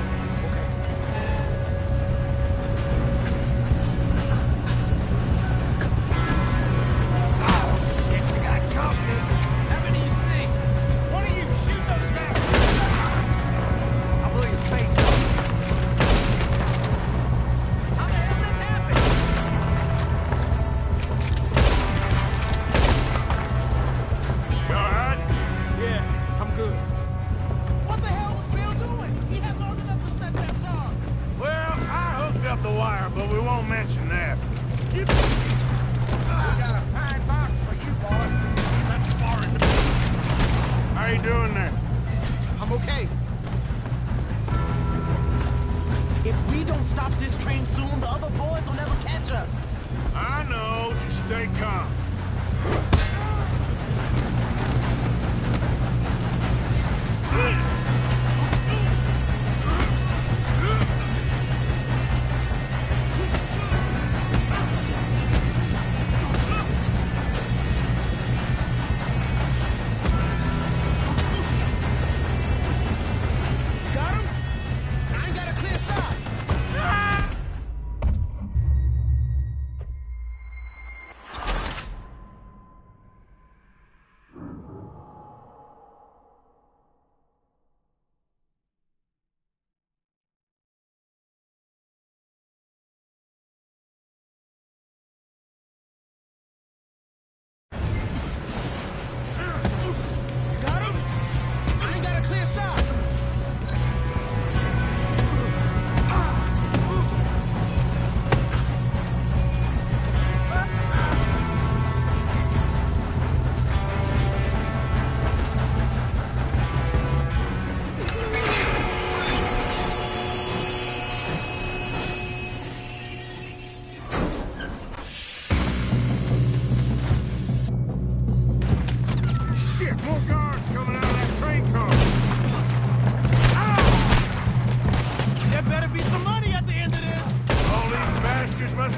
G: Oh, shit, we got company! Have an EC! One of you shoot those bastards! I'll blow your face off! How the hell this happened?
B: You all right?
M: Yeah, I'm good. What the hell was Bill doing? He had long enough to set that charge.
B: Well, I hooked up the wire, but we won't mention that.
G: We got a pine box for you, boys. That's far in the...
B: How you doing there?
M: I'm okay. If we don't stop this train soon, the other boys will never catch us.
B: I know. Just stay calm.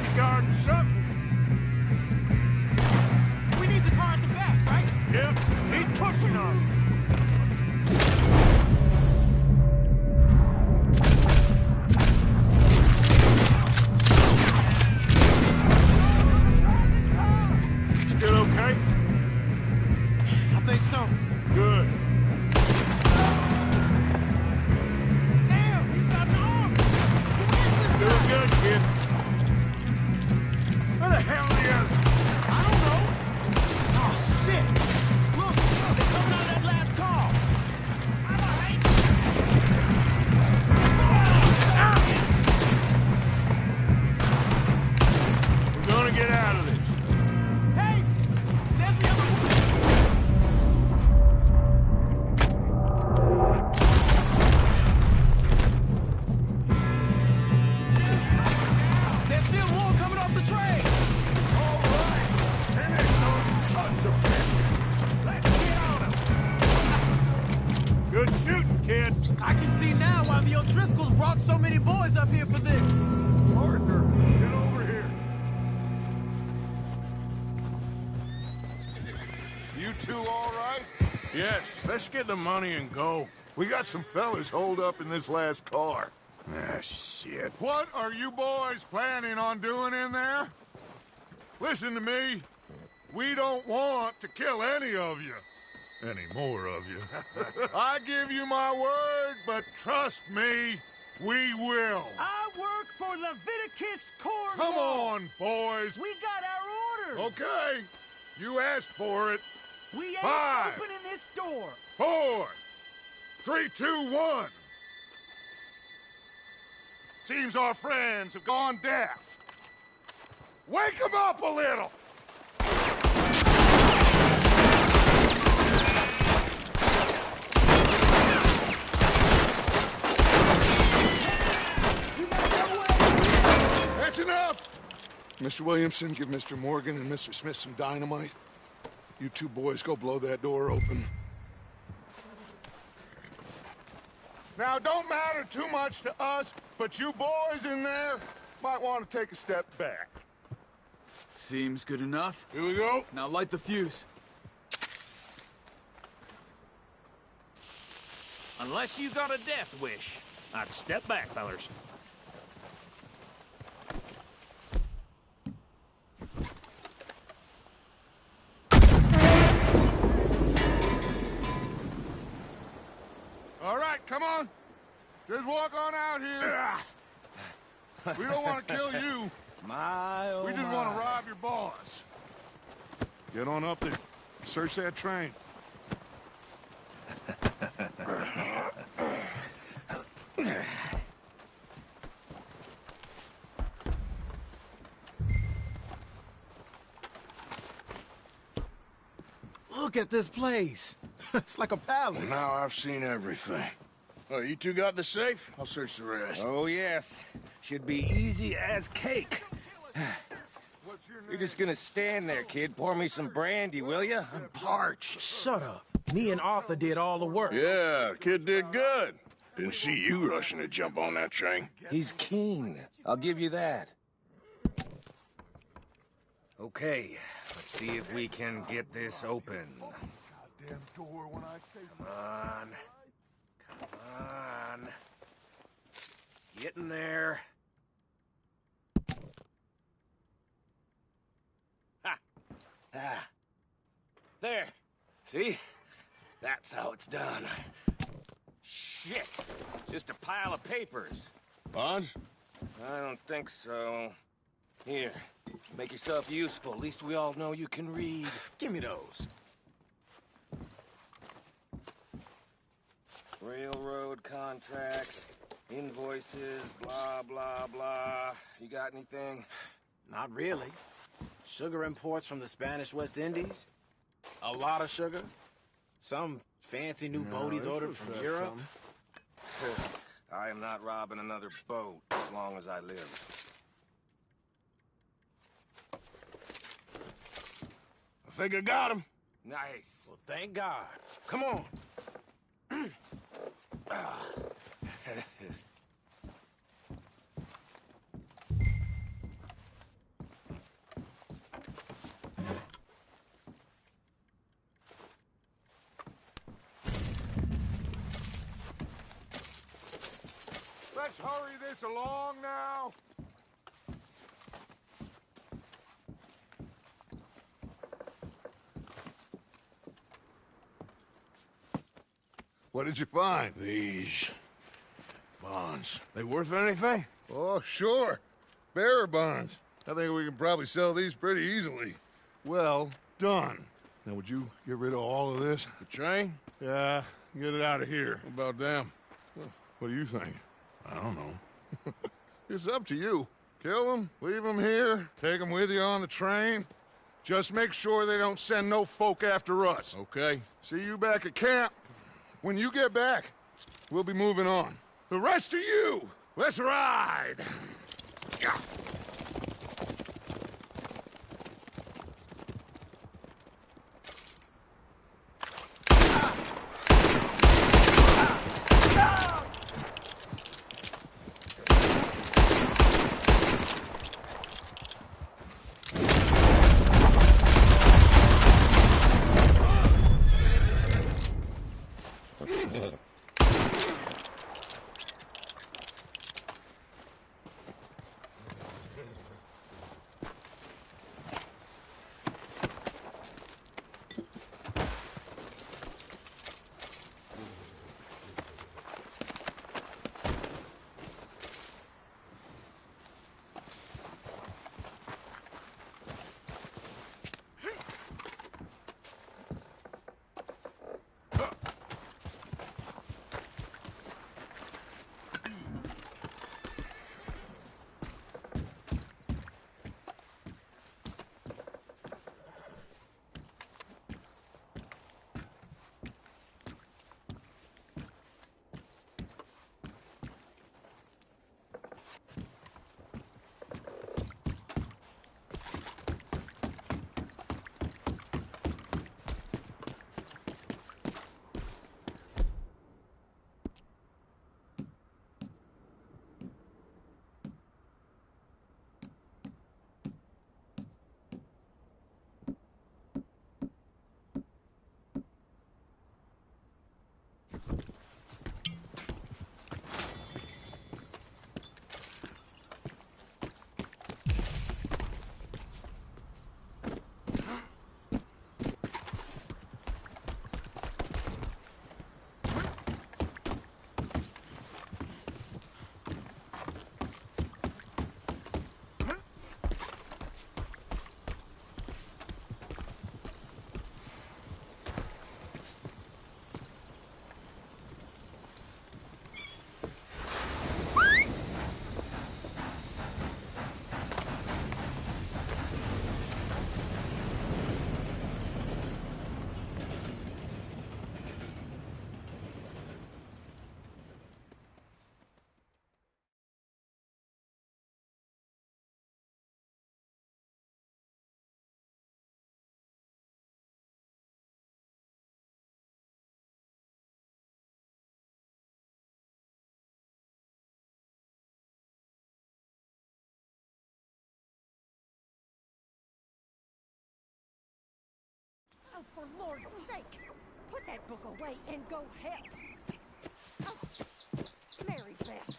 B: you guarding something.
M: We need the car at the back, right?
B: Yep, he's pushing on me. Still okay?
M: I think so.
B: Good.
M: Damn, he's got an arm! Who is this
B: Doing
M: guy?
B: good, kid. Where the hell are the others?
M: I don't know. Oh, shit! Look, they're coming out of that last car. I'm all right.
B: We're gonna get out of this.
M: Hey! There's the other one! There's still more coming off the train!
B: All right. Finish those sons of bitches. Let's get on them. Good shooting, kid.
M: I can see now why the O'Driscolls brought so many boys up here for this.
B: Arthur, get over here.
I: You two all right?
B: Yes, let's get the money and go.
I: We got some fellas holed up in this last car.
B: Ah, shit.
I: What are you boys planning on doing in there? Listen to me. We don't want to kill any of you. Any more of you. I give you my word, but trust me, we will.
M: I work for Leviticus Corps.
I: Come on, boys.
M: We got our orders.
I: Okay. You asked for it.
M: We ain't
I: 5,
M: opening this door.
I: 4, 3, 2, 1. Seems our friends have gone deaf. Wake them up a little. That's enough. Mr. Williamson, give Mr. Morgan and Mr. Smith some dynamite. You two boys go blow that door open. Now, don't matter too much to us, but you boys in there might want to take a step back.
D: Seems good enough.
B: Here we go.
D: Now light the fuse.
E: Unless you got a death wish, I'd step back, fellers.
I: All right, come on. Just walk on out here. We don't want to kill you.
E: My, oh
I: We just want to rob your boss. Get on up there. Search that train.
M: Look at this place. It's like a palace.
B: Well, now I've seen everything. Oh, you two got the safe? I'll search the rest.
E: Oh, yes. Should be easy as cake. You're just gonna stand there, kid. Pour me some brandy, will you? I'm parched.
M: Shut up. Me and Arthur did all the work.
B: Yeah, kid did good. Didn't see you rushing to jump on that train.
E: He's keen. I'll give you that. Okay, let's see if we can get this open.
I: Goddamn door when I say
E: Come on. Come on. Get in there. Ha! Ah. There. See? That's how it's done. Shit. Just a pile of papers.
B: Bonds?
E: I don't think so. Here. Make yourself useful. At least we all know you can read.
M: Give me those.
E: Railroad contracts, invoices, blah, blah, blah. You got anything?
M: Not really. Sugar imports from the Spanish West Indies. A lot of sugar. Some fancy new boat he's ordered from Europe.
E: I am not robbing another boat as long as I live.
B: I think I got him.
E: Nice.
M: Well, thank God. Come on.
I: Let's hurry this along now. What did you find?
B: These bonds. They worth anything?
I: Oh, sure. Bearer bonds. I think we can probably sell these pretty easily. Well done. Now, would you get rid of all of this?
B: The train?
I: Yeah, get it out of here.
B: What about them?
I: What do you think? I don't know. It's up to you. Kill them, leave them here, take them with you on the train. Just make sure they don't send no folk after us.
B: Okay.
I: See you back at camp. When you get back, we'll be moving on. The rest of you, let's ride! Yeah.
O: Oh, for Lord's sake! Put that book away and go help! Oh, Mary Beth.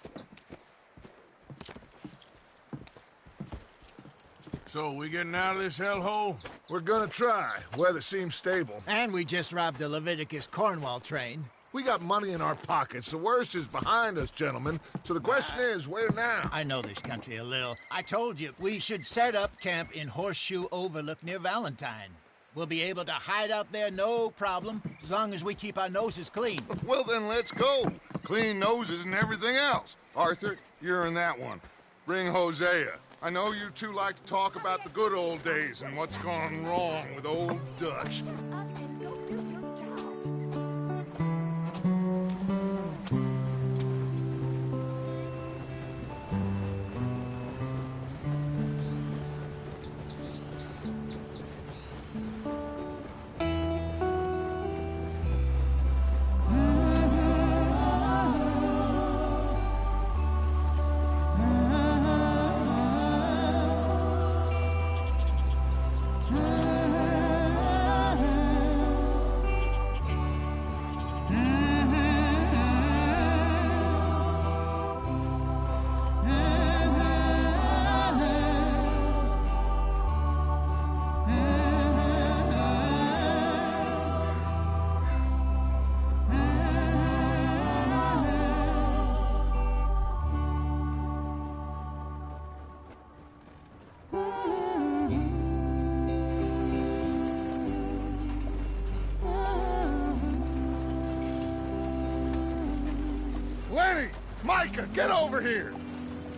B: So, we getting out of this hellhole?
I: We're gonna try. Weather seems stable.
L: And we just robbed the Leviticus Cornwall train.
I: We got money in our pockets. The worst is behind us, gentlemen. So the question is, where now?
L: I know this country a little. I told you, we should set up camp in Horseshoe Overlook near Valentine. We'll be able to hide out there, no problem, as long as we keep our noses clean.
I: Well, then let's go. Clean noses and everything else. Arthur, you're in that one. Bring Hosea. I know you two like to talk about the good old days and what's gone wrong with old Dutch. Micah, get over here!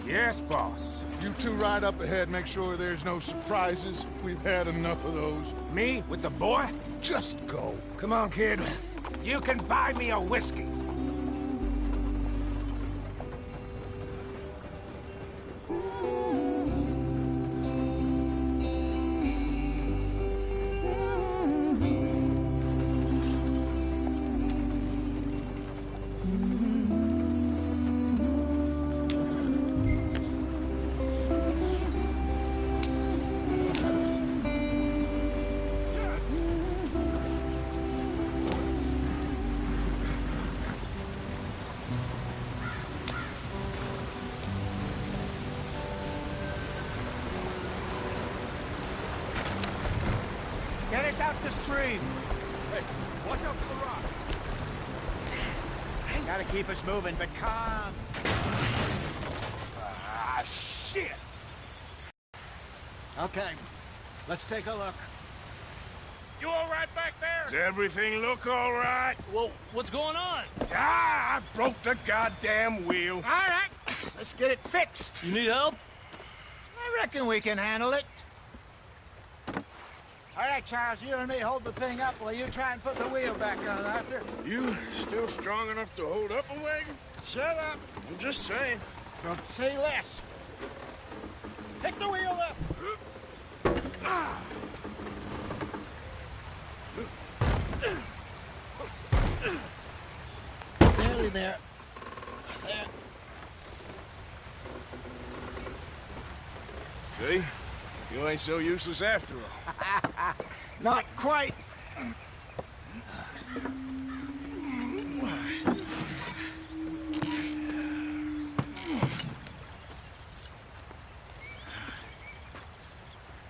G: Yes, boss.
I: You two ride up ahead, make sure there's no surprises. We've had enough of those.
G: Me with the boy?
I: Just go.
G: Come on, kid. You can buy me a whiskey.
L: Get us out the stream.
G: Hey, watch out for the rock.
L: Gotta keep us moving, but calm.
G: Ah, shit!
L: Okay, let's take a look.
G: You all right back there?
A: Does everything look all right?
H: Well, what's going on?
A: Ah, I broke the goddamn wheel.
L: All right, let's get it fixed.
H: You need help?
L: I reckon we can handle it. All right, Charles, you and me hold the thing up while you try and put the wheel back on, Arthur.
B: You still strong enough to hold up a wagon?
L: Shut up.
B: I'm just saying.
L: Don't say less. Pick the wheel up. Barely there. There.
B: See? You ain't so useless after all.
L: Not quite.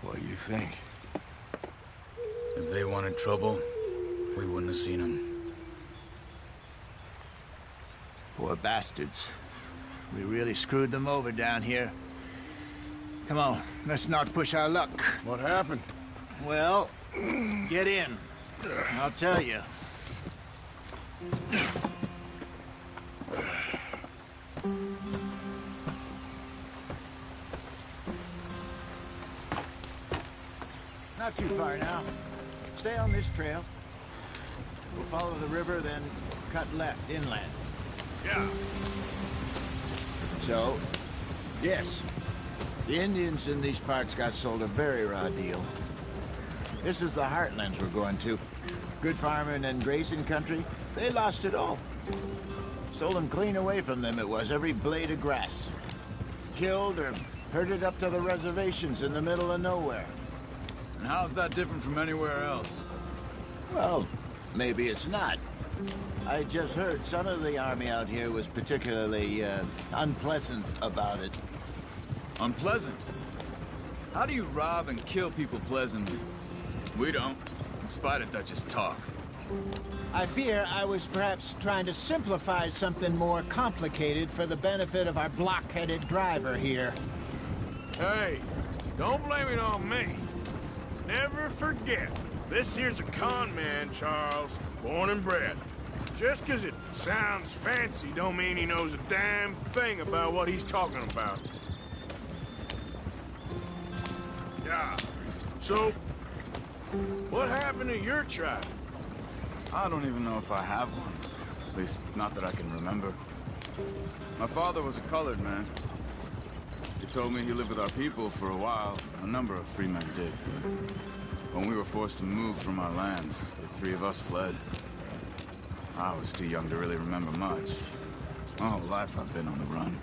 B: What do you think?
C: If they wanted trouble, we wouldn't have seen them.
L: Poor bastards. We really screwed them over down here. Come on, let's not push our luck.
B: What happened?
L: Well, get in. I'll tell you. Not too far now. Stay on this trail. We'll follow the river, then cut left inland.
B: Yeah.
L: So, yes, the Indians in these parts got sold a very raw deal. This is the heartlands we're going to. Good farming and grazing country, they lost it all. Stole them clean away from them, it was, every blade of grass. Killed or herded up to the reservations in the middle of nowhere.
D: And how's that different from anywhere else?
L: Well, maybe it's not. I just heard some of the army out here was particularly, unpleasant about it.
D: Unpleasant? How do you rob and kill people pleasantly? We don't, in spite of Dutch's talk.
L: I fear I was perhaps trying to simplify something more complicated for the benefit of our block-headed driver here.
B: Hey, don't blame it on me. Never forget, this here's a con man, Charles, born and bred. Just 'cause it sounds fancy don't mean he knows a damn thing about what he's talking about. Yeah. So, what happened to your tribe?
D: I don't even know if I have one. At least, not that I can remember. My father was a colored man. He told me he lived with our people for a while. A number of free men did, but when we were forced to move from our lands, the three of us fled. I was too young to really remember much. My whole life I've been on the run.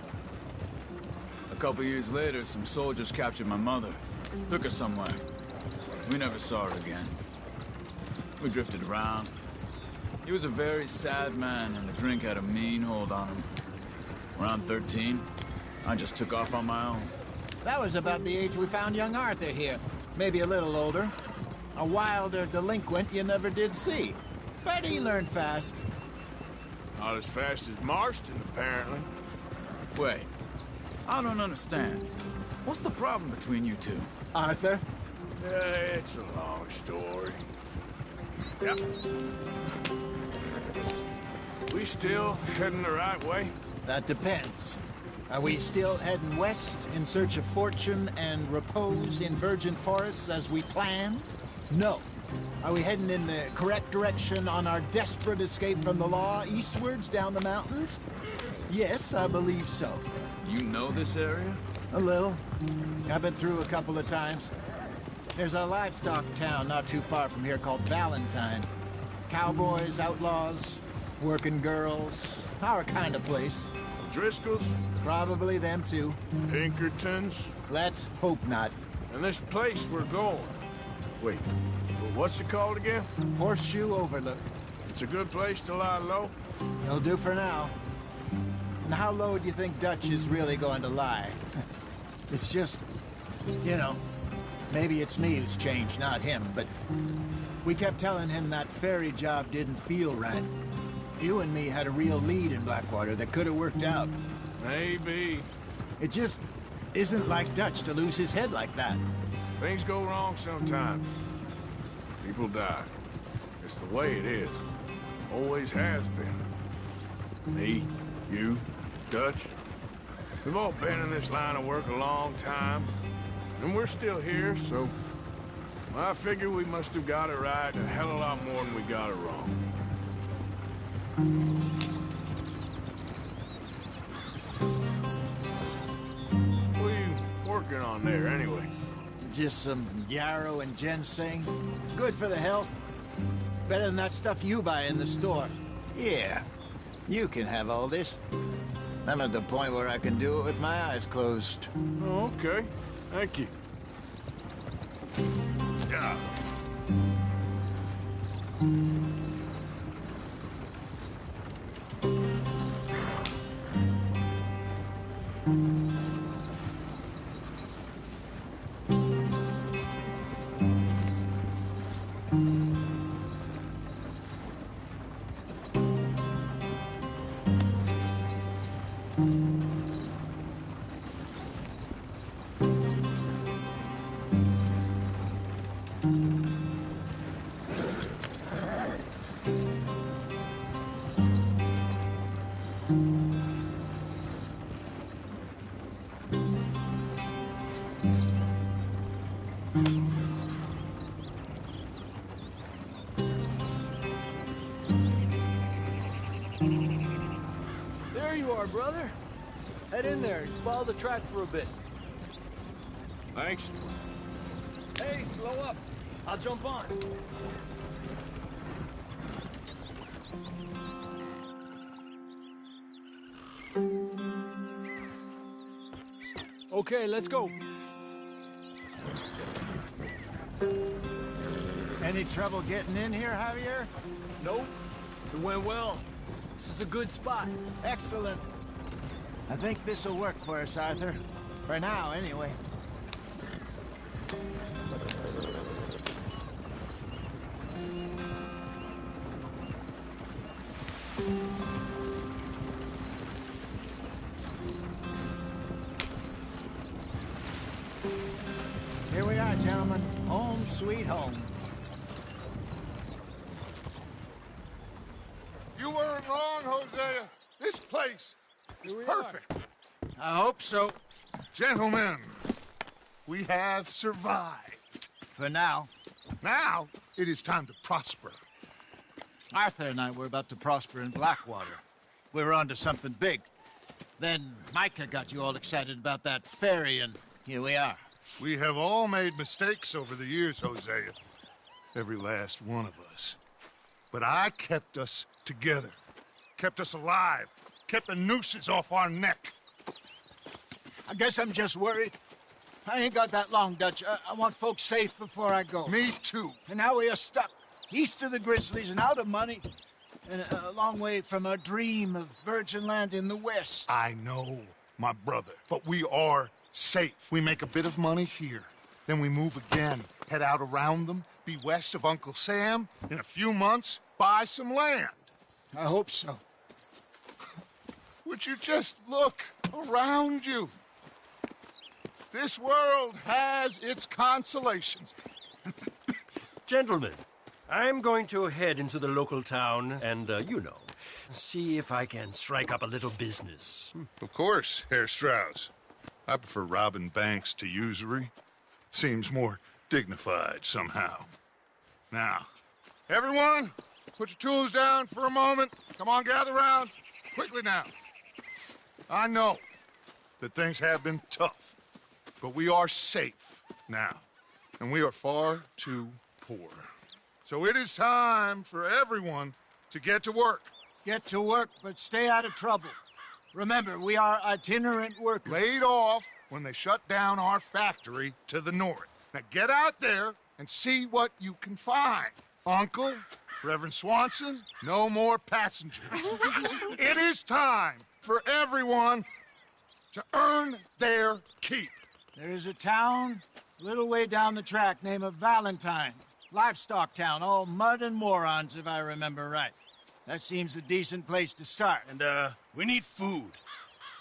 D: A couple years later, some soldiers captured my mother. Took her somewhere. We never saw her again. We drifted around. He was a very sad man, and the drink had a mean hold on him. Around 13, I just took off on my own.
L: That was about the age we found young Arthur here. Maybe a little older. A wilder delinquent you never did see. But he learned fast.
B: Not as fast as Marston, apparently.
D: Wait, I don't understand. What's the problem between you two?
L: Arthur?
B: It's a long story. Yep. We still heading the right way?
L: That depends. Are we still heading west in search of fortune and repose in virgin forests as we planned? No. Are we heading in the correct direction on our desperate escape from the law eastwards down the mountains? Yes, I believe so.
D: You know this area?
L: A little. I've been through a couple of times. There's a livestock town not too far from here called Valentine. Cowboys, outlaws, working girls, our kind of place.
B: Driscoll's?
L: Probably them too.
B: Pinkertons?
L: Let's hope not.
B: And this place we're going. Wait, what's it called again?
L: Horseshoe Overlook.
B: It's a good place to lie low?
L: It'll do for now. And how low do you think Dutch is really going to lie? It's just, you know, maybe it's me who's changed, not him, but we kept telling him that ferry job didn't feel right. You and me had a real lead in Blackwater that could have worked out.
B: Maybe.
L: It just isn't like Dutch to lose his head like that.
B: Things go wrong sometimes. People die. It's the way it is. Always has been. Me, you, Dutch. We've all been in this line of work a long time. And we're still here, so... I figure we must have got it right a hell of a lot more than we got it wrong. What are you working on there, anyway?
L: Just some yarrow and ginseng. Good for the health. Better than that stuff you buy in the store. Yeah, you can have all this. I'm at the point where I can do it with my eyes closed.
B: Oh, okay. Thank you. Yeah.
N: There you are, brother. Head in there and follow the track for a bit.
B: Thanks.
N: Hey, slow up. I'll jump on. Okay, let's go.
L: Any trouble getting in here, Javier?
N: Nope. It went well. This is a good spot.
L: Excellent. I think this'll work for us, Arthur. For now, anyway. Here we are, gentlemen. Home sweet home.
I: You weren't wrong, Hosea. This place is perfect.
L: I hope so.
I: Gentlemen, we have survived.
L: For now.
I: Now, it is time to prosper.
L: Arthur and I were about to prosper in Blackwater. We were on to something big. Then Micah got you all excited about that ferry, and here we are.
I: We have all made mistakes over the years, Hosea. Every last one of us. But I kept us together. Kept us alive. Kept the nooses off our neck.
L: I guess I'm just worried. I ain't got that long, Dutch. I want folks safe before I go.
I: Me too.
L: And now we are stuck. East of the Grizzlies and out of money. And a long way from our dream of virgin land in the west.
I: I know, my brother. But we are safe. We make a bit of money here. Then we move again. Head out around them. Be west of Uncle Sam. In a few months, buy some land.
L: I hope so.
I: Would you just look around you? This world has its consolations.
E: Gentlemen, I'm going to head into the local town and,
J: see if I can strike up a little business.
I: Of course, Herr Strauss. I prefer robbing banks to usury. Seems more dignified somehow. Now, everyone, put your tools down for a moment. Come on, gather round. Quickly now. I know that things have been tough, but we are safe now, and we are far too poor. So it is time for everyone to get to work.
L: Get to work, but stay out of trouble. Remember, we are itinerant workers.
I: Laid off when they shut down our factory to the north. Now get out there and see what you can find. Uncle, Reverend Swanson, no more passengers. It is time for everyone to earn their keep.
L: There is a town a little way down the track named Valentine. Livestock town, all mud and morons, if I remember right. That seems a decent place to start.
A: And, we need food.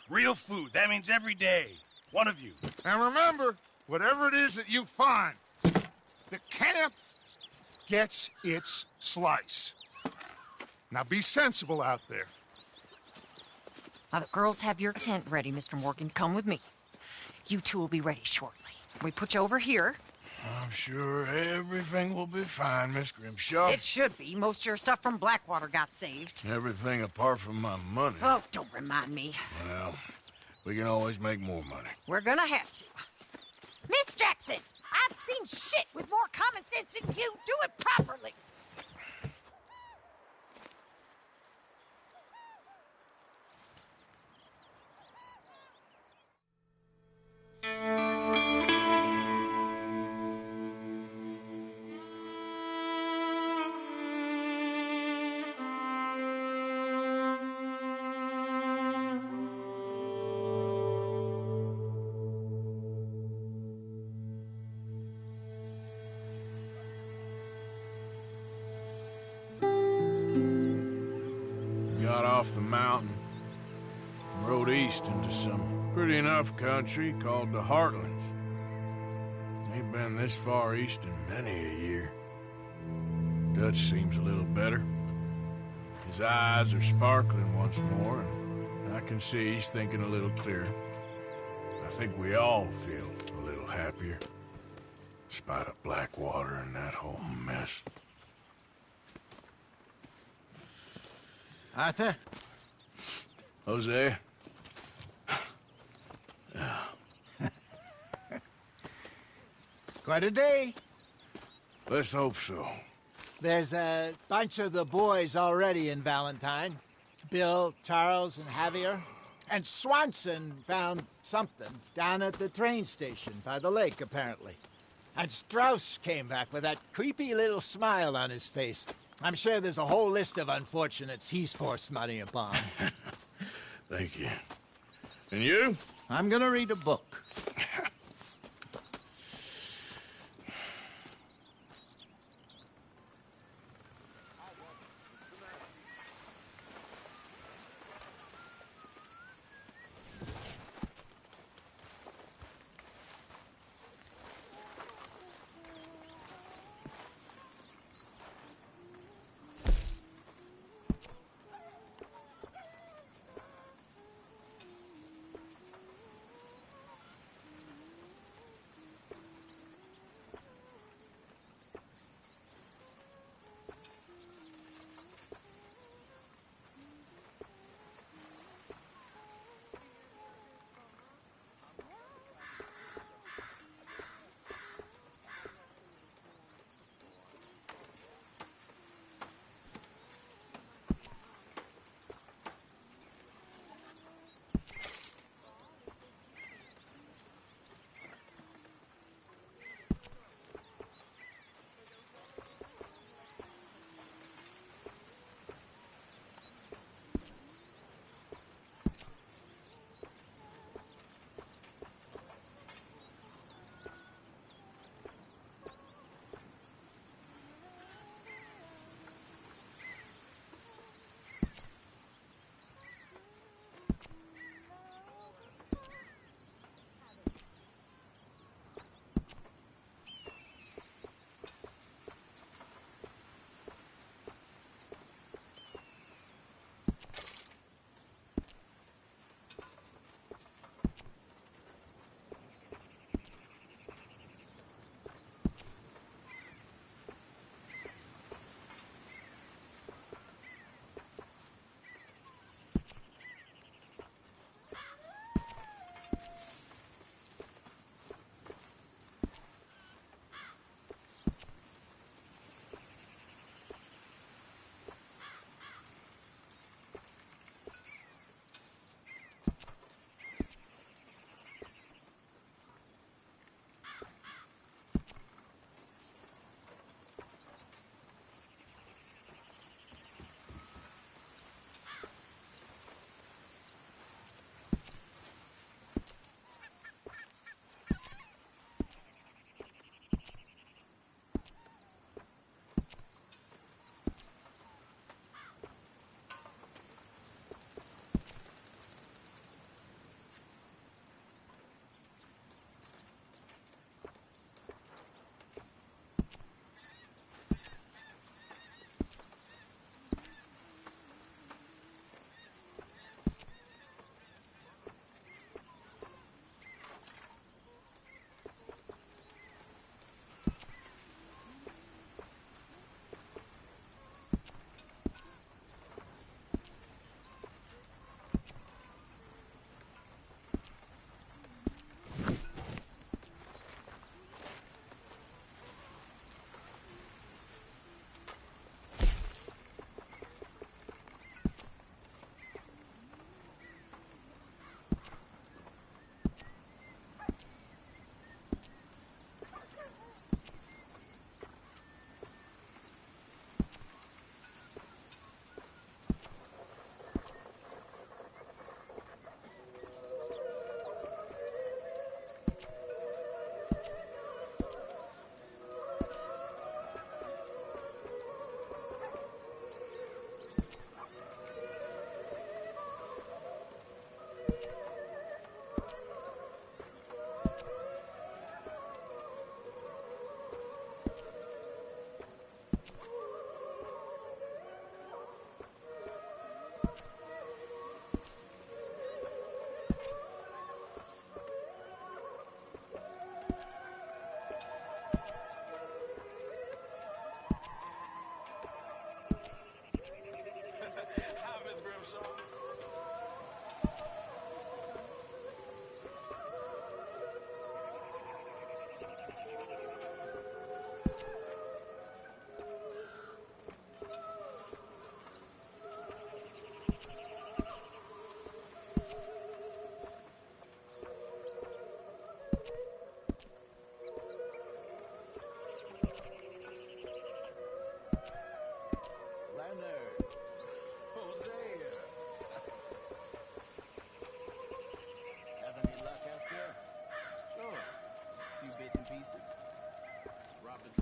A: Real food. That means every day. One of you.
I: And remember, whatever it is that you find, the camp gets its slice. Now be sensible out there.
P: Now, the girls have your tent ready, Mr. Morgan. Come with me. You two will be ready shortly. We put you over here.
B: I'm sure everything will be fine, Miss Grimshaw.
P: It should be. Most of your stuff from Blackwater got saved.
B: Everything apart from my money.
P: Oh, don't remind me.
B: Well, we can always make more money.
P: We're gonna have to. Miss Jackson, I've seen shit with more common sense than you. Do it properly.
B: Got off the mountain and rode east into some pretty enough country called the Heartlands. Ain't been this far east in many a year. Dutch seems a little better. His eyes are sparkling once more, and I can see he's thinking a little clearer. I think we all feel a little happier, in spite of Blackwater and that whole mess.
L: Arthur?
B: Jose?
L: Quite a day.
B: Let's hope so.
L: There's a bunch of the boys already in Valentine. Bill, Charles, and Javier. And Swanson found something down at the train station by the lake, apparently. And Strauss came back with that creepy little smile on his face. I'm sure there's a whole list of unfortunates he's forced money upon.
B: Thank you. And you?
L: I'm gonna read a book.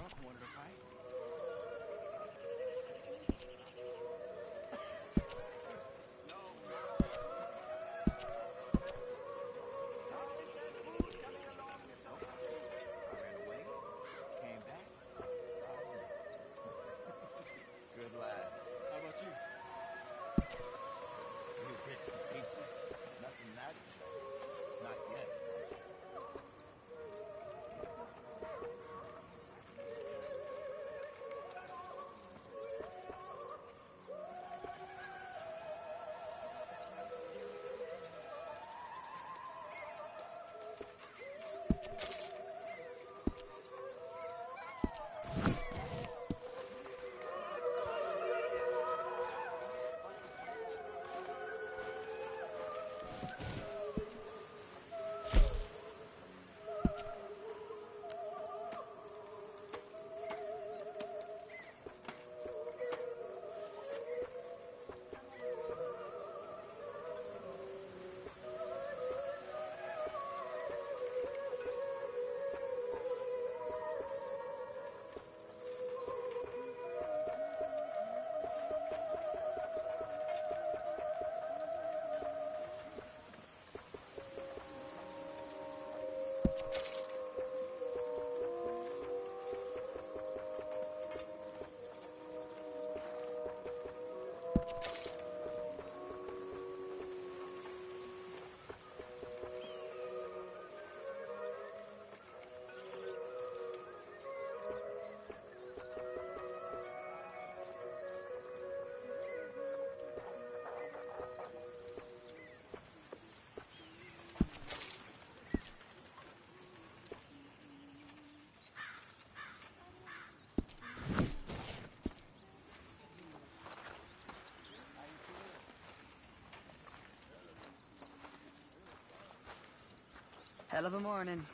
M: drunk and wanted to fight. Came back. Good lad. How about you? You bits and pieces. Nothing that. Not yet.
Q: Hell of a morning.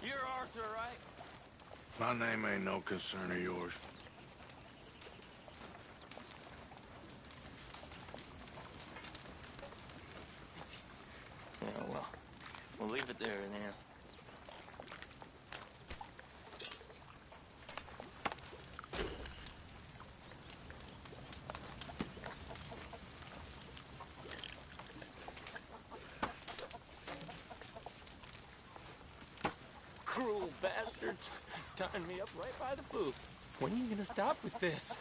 M: You're Arthur, right?
B: My name ain't no concern of yours.
M: Yeah, well, we'll leave it there then. Cruel bastards. Tying me up right by the boot. When are you gonna stop with this?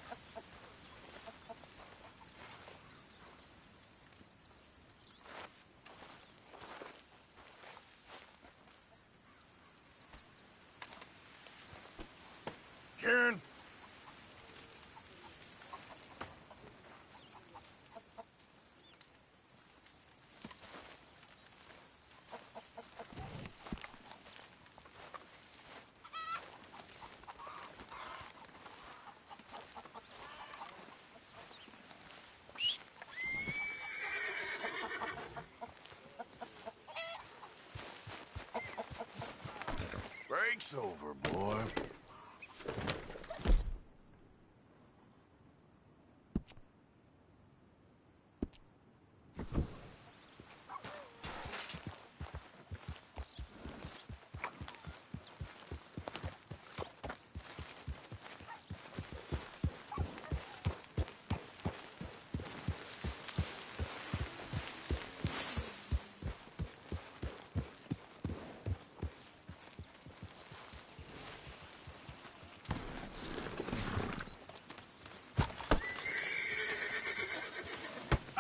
B: Karen? Break's over, boy.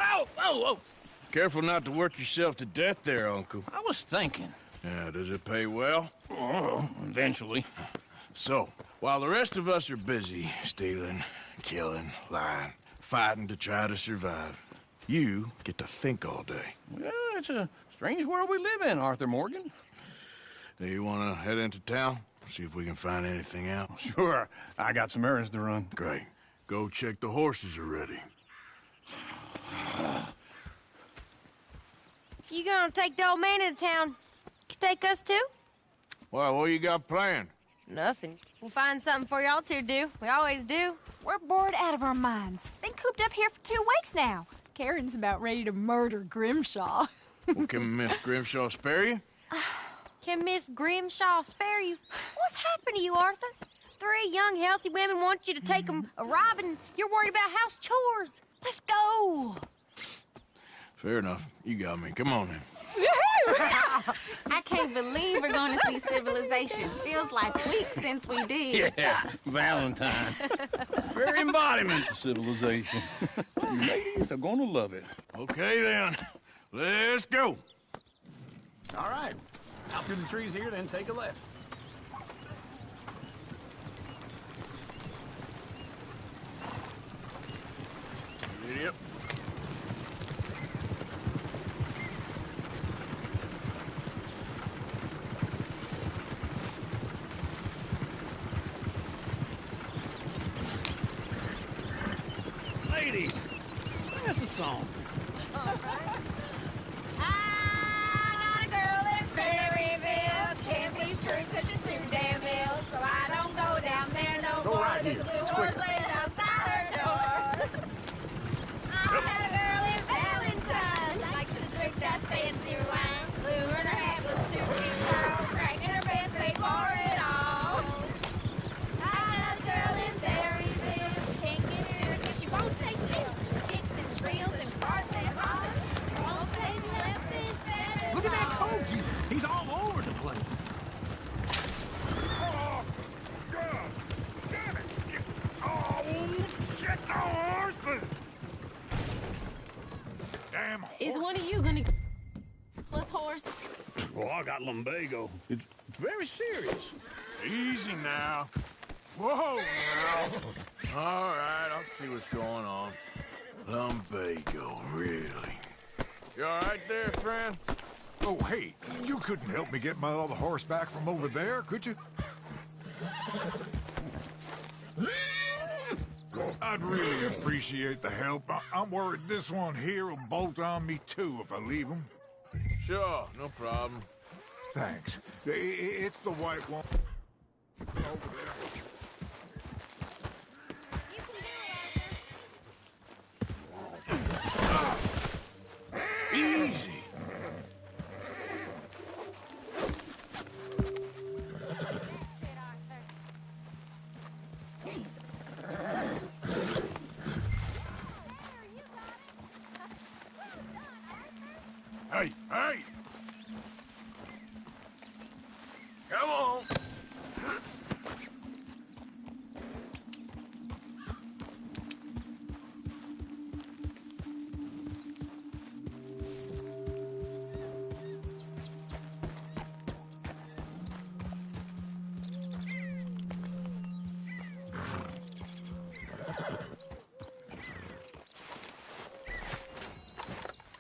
E: Ow! Whoa, whoa!
B: Careful not to work yourself to death there, Uncle.
E: I was thinking.
B: Yeah, does it pay well?
E: Oh, eventually.
B: So, while the rest of us are busy stealing, killing, lying, fighting to try to survive, you get to think all day.
E: Well, it's a strange world we live in, Arthur Morgan.
B: Do you want to head into town? See if we can find anything out?
E: Sure. I got some errands to run.
B: Great. Go check the horses are ready.
R: You gonna take the old man into town? You take us too?
B: Well, what you got planned?
R: Nothing. We'll find something for y'all to do. We always do.
S: We're bored out of our minds. Been cooped up here for 2 weeks now. Karen's about ready to murder Grimshaw.
B: Well, can Miss Grimshaw spare you?
R: Can Miss Grimshaw spare you? What's happened to you, Arthur? 3 young, healthy women want you to take them a robbing. You're worried about house chores. Let's go.
B: Fair enough. You got me. Come on then.
Q: I can't believe we're going to see civilization. Feels like weeks since we did.
E: Yeah, Valentine. Very embodiment of civilization. Ladies are gonna love it.
B: Okay then. Let's go.
E: All right. Out through the trees here, then take a left.
B: Yep.
E: Ladies, sing us a song.
K: I got a girl in Berryville. Can't be screwed 'cause she's too damn ill. So I don't go down there no
E: Go
K: more.
E: right
K: There's
E: here.
K: a blue
E: It's
K: horse
E: quicker.
K: laying outside her door. I had a girl in Valentine. Likes to drink that fancy wine. Blue in her hat was 2 feet tall. Cracking her pants, paid for it all. I got a girl in Berryville. Can't get her 'cause she won't stay still. She kicks and squeals and farts and hollers. Won't take less than 7
E: Look at that
K: hours.
E: coach. He's all over the place.
G: Oh, God! Damn it! Oh, shit, the horses! Damn horse.
Q: Is one of you going to us horse?
E: Well, I got lumbago. It's very serious.
B: Easy now. Whoa now. All right, I'll see what's going on. Lumbago, really? You all right there, friend?
I: Oh, hey, you couldn't help me get my other horse back from over there, could you? I'd really appreciate the help. I'm worried this one here will bolt on me, too, if I leave him.
B: Sure, no problem.
I: Thanks. It's the white one. Over there.
B: Easy. Hey, hey! Come on!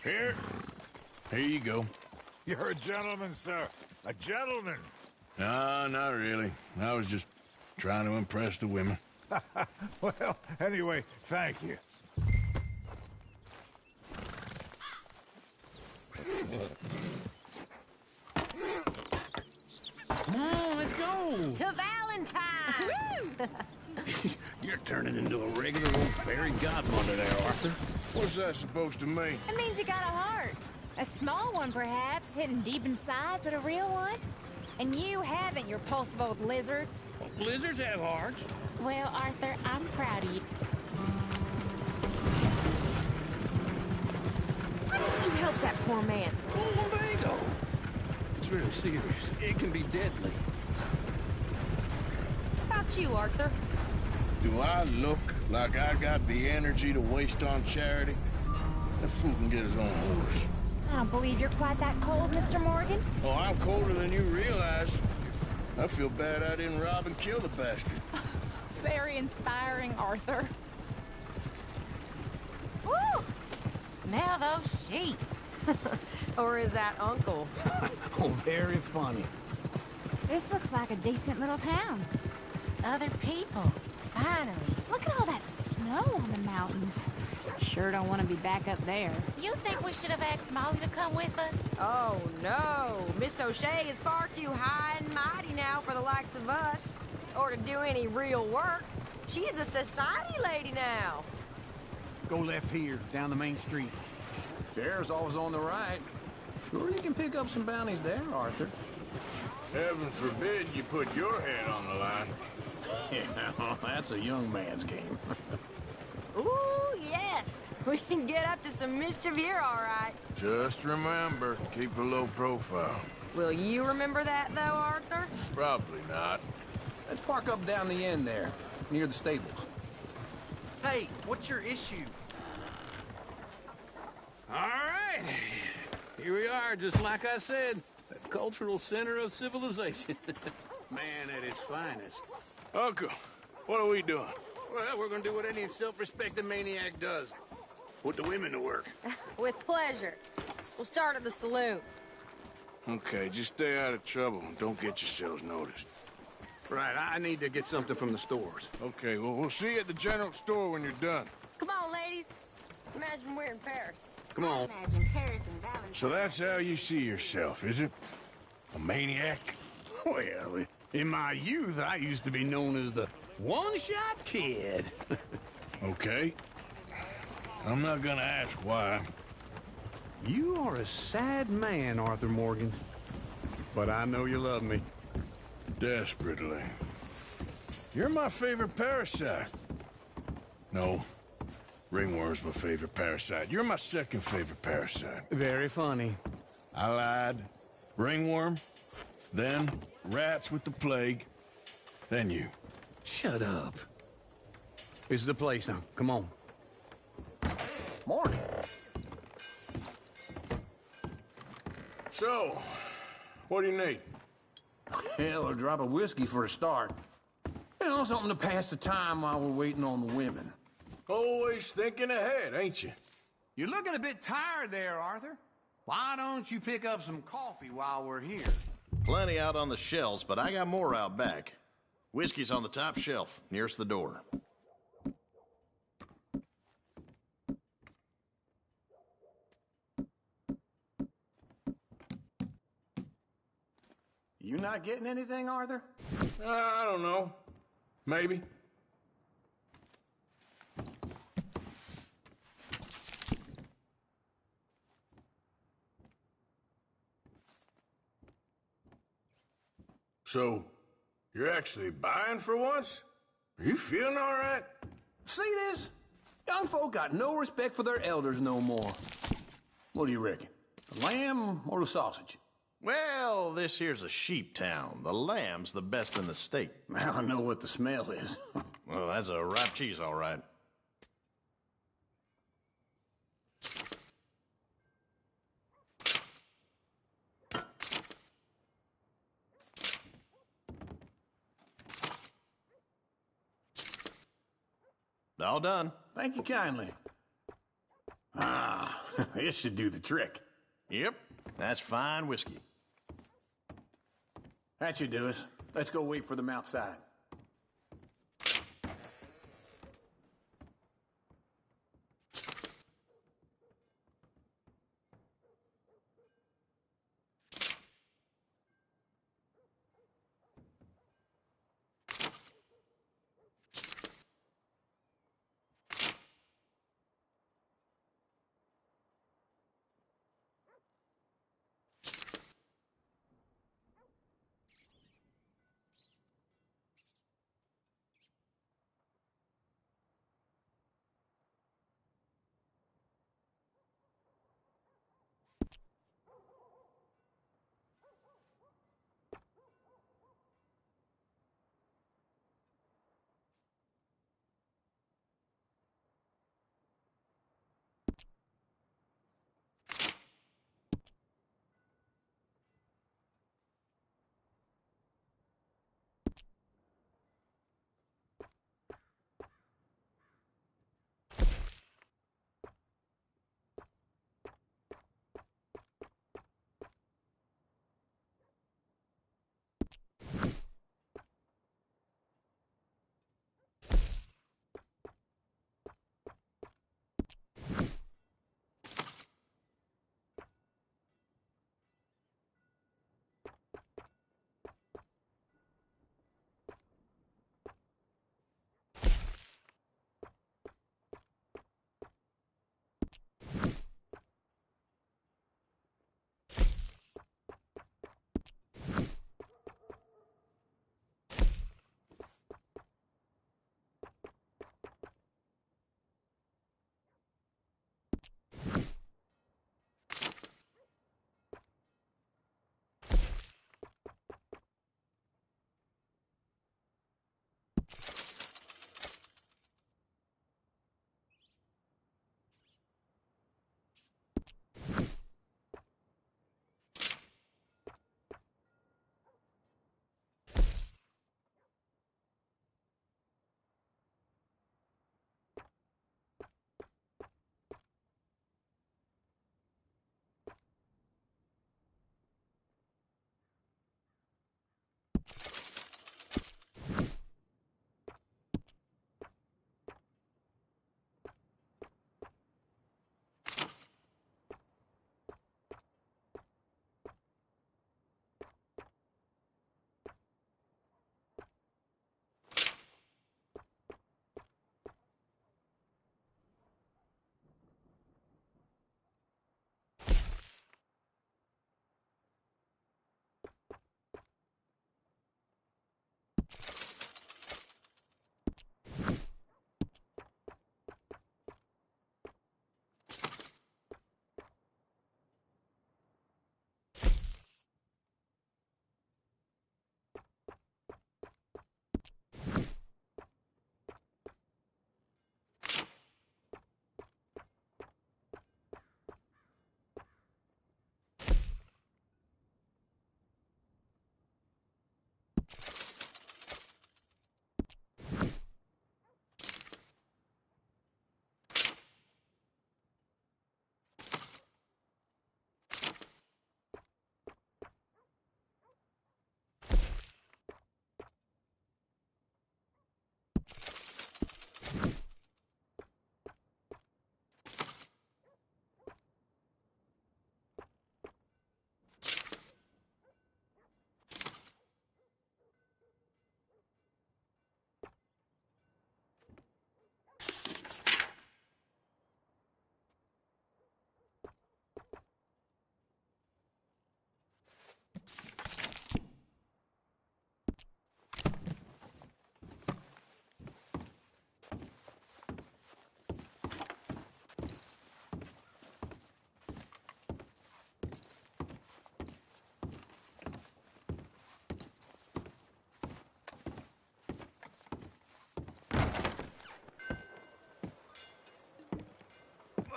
B: Here. Here you go.
I: You're a gentleman, sir. A gentleman.
B: No, not really. I was just trying to impress the women.
I: Well, anyway, thank you.
E: Come on, let's go.
R: To Valentine!
E: You're turning into a regular old fairy godmother there, Arthur.
B: What's that supposed to mean?
S: It means you got a heart. A small one, perhaps, hidden deep inside, but a real one. And you haven't, you repulsive old lizard.
E: Well, lizards have hearts.
Q: Well, Arthur, I'm proud of you.
R: Why didn't you help that poor man?
E: Oh, lumbago. It's really serious. It can be deadly.
R: How about you, Arthur?
B: Do I look like I got the energy to waste on charity? That fool can get his own horse.
S: I don't believe you're quite that cold, Mr. Morgan.
B: Oh, I'm colder than you realize. I feel bad I didn't rob and kill the bastard.
S: Very inspiring, Arthur.
P: Woo! Smell those sheep.
R: Or is that Uncle?
E: Oh, very funny.
S: This looks like a decent little town.
P: Other people. Finally.
O: Look at all that snow on the mountains. Sure don't want to be back up there.
Q: You think we should have asked Molly to come with us?
R: Oh, no. Miss O'Shea is far too high and mighty now for the likes of us, or to do any real work. She's a society lady now.
T: Go left here, down the main street.
M: Sheriff's always on the right. Sure you can pick up some bounties there, Arthur.
B: Heaven forbid you put your head on the line.
T: Yeah, that's a young man's game.
R: Ooh, yes. We can get up to some mischief here, all right.
B: Just remember, keep a low profile.
R: Will you remember that, though, Arthur?
B: Probably not.
T: Let's park up down the end there, near the stables.
U: Hey, what's your issue?
N: All right. Here we are, just like I said. The cultural center of civilization.
T: Man at its finest.
B: Uncle, what are we doing?
T: Well, we're gonna do what any self-respecting maniac does. Put the women to work.
R: With pleasure. We'll start at the saloon.
B: Okay, just stay out of trouble and don't get yourselves noticed.
T: Right, I need to get something from the stores.
B: Okay, well, we'll see you at the general store when you're done.
R: Come on, ladies. Imagine we're in Paris.
B: Come on.
Q: Imagine Paris and Valentine.
B: So that's how you see yourself, is it? A maniac?
T: Well, in my youth, I used to be known as the one-shot kid.
B: Okay. I'm not gonna ask why.
T: You are a sad man, Arthur Morgan. But I know you love me.
B: Desperately. You're my favorite parasite. No. Ringworm's my favorite parasite. You're my second favorite parasite.
T: Very funny.
B: I lied. Ringworm. Then rats with the plague. Then you.
T: Shut up. This is the place now. Come on. Morning.
B: So, what do you need?
T: Hell, a drop of whiskey for a start. You know, something to pass the time while we're waiting on the women.
B: Always thinking ahead, ain't you?
T: You're looking a bit tired there, Arthur. Why don't you pick up some coffee while we're here?
F: Plenty out on the shelves, but I got more out back. Whiskey's on the top shelf, nearest the door.
T: You not getting anything, Arthur?
B: I don't know. Maybe. So, you're actually buying for once? Are you feeling all right?
T: See this? Young folk got no respect for their elders no more. What do you reckon? The lamb or the sausage?
F: Well, this here's a sheep town. The lamb's the best in the state.
T: Now I know what the smell is.
F: Well, that's a ripe cheese, all right. All done.
T: Thank you kindly. Ah, this should do the trick.
F: Yep, that's fine whiskey.
T: That should do us. Let's go wait for them outside.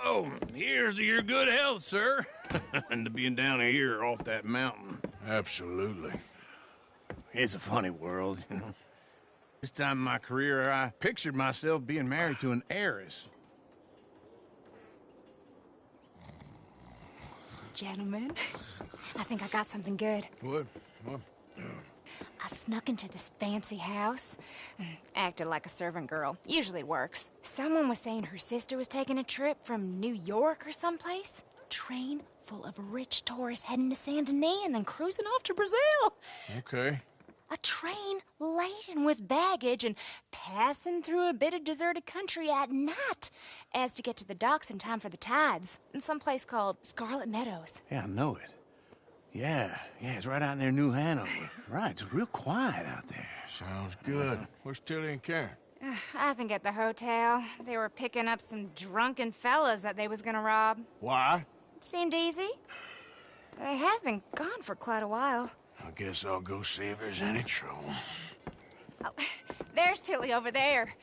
N: Oh, here's to your good health, sir. And to being down here off that mountain.
B: Absolutely.
N: It's a funny world, you know. This time in my career, I pictured myself being married to an heiress.
H: Gentlemen, I think I got something good.
B: What?
H: I snuck into this fancy house, acted like a servant girl. Usually works. Someone was saying her sister was taking a trip from New York or someplace. Train full of rich tourists heading to Saint Denis and then cruising off to Brazil.
B: Okay.
H: A train laden with baggage and passing through a bit of deserted country at night as to get to the docks in time for the tides in some place called Scarlet Meadows.
N: Yeah, I know it. Yeah, it's right out near New Hanover. Right, it's real quiet out there.
B: Sounds good. Where's Tilly and Karen?
H: I think at the hotel. They were picking up some drunken fellas that they was gonna rob.
B: Why?
H: It seemed easy. They have been gone for quite a while.
B: I guess I'll go see if there's any trouble.
H: Oh, there's Tilly over there.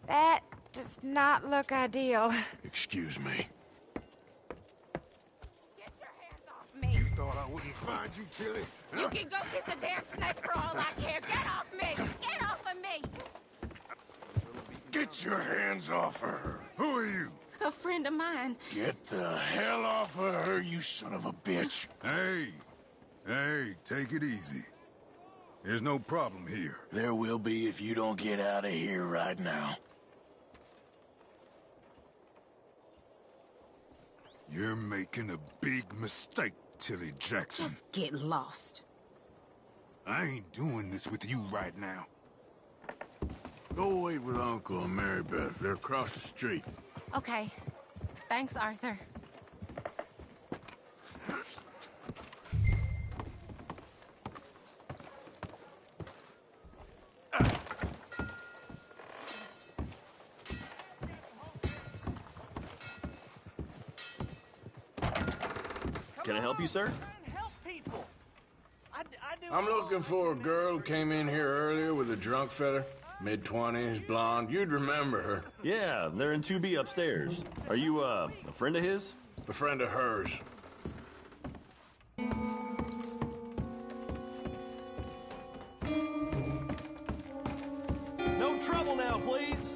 H: That does not look ideal.
B: Excuse me.
H: Me.
I: You thought I wouldn't find you, Tilly? Huh?
S: You can go kiss a damn snake for all I care. Get off me! Get off of me!
I: Get your hands off of her. Who are you?
S: A friend of mine.
I: Get the hell off of her, you son of a bitch.
B: Hey, take it easy. There's no problem here.
I: There will be if you don't get out of here right now.
B: You're making a big mistake, Tilly Jackson.
S: Just get lost.
B: I ain't doing this with you right now. Go wait with Uncle and Mary Beth. They're across the street.
S: Okay. Thanks, Arthur.
V: Can I help you, sir?
B: I'm looking for a girl who came in here earlier with a drunk fella. Mid-20s, blonde. You'd remember her.
V: Yeah, they're in 2B upstairs. Are you, a friend of his?
B: A friend of hers.
V: No trouble now, please.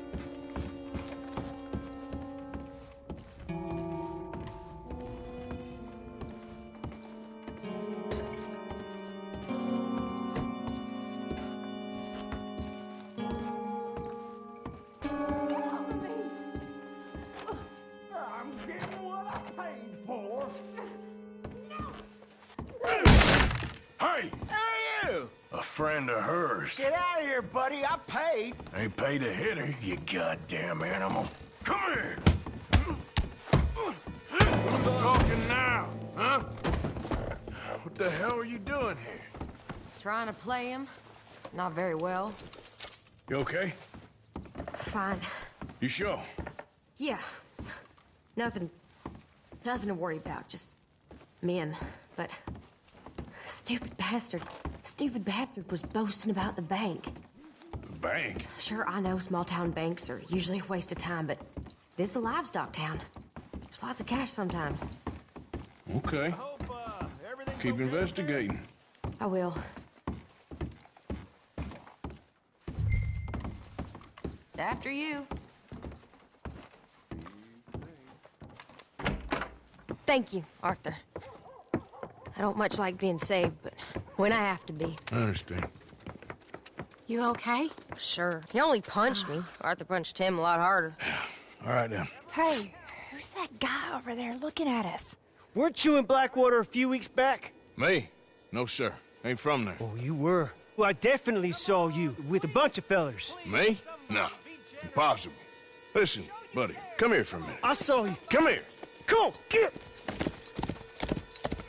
G: I'm getting what I paid for.
B: Hey!
G: Hey, you!
B: A friend of hers.
G: Get out of here, buddy. I paid.
B: Ain't paid to hit her, you goddamn animal. Come here! Who's talking now, huh? What the hell are you doing here?
R: Trying to play him. Not very well.
B: You okay?
R: Fine.
B: You sure?
R: Yeah. Nothing to worry about. Just men. But stupid bastard was boasting about the bank.
B: The bank?
R: Sure, I know small town banks are usually a waste of time, but this is a livestock town. There's lots of cash sometimes.
B: Okay. Keep investigating.
R: I will. After you. Thank you, Arthur. I don't much like being saved, but when I have to be.
B: I understand.
R: You okay? Sure. He only punched me. Arthur punched him a lot harder.
B: All right, then.
H: Hey, who's that guy over there looking at us?
U: Weren't you in Blackwater a few weeks back?
B: Me? No, sir. Ain't from there.
U: Oh, you were. Well, I definitely saw you with a bunch of fellers.
B: Me? No. Impossible. Listen, buddy, come here for a minute.
U: I saw you.
B: Come here.
U: Come on, get!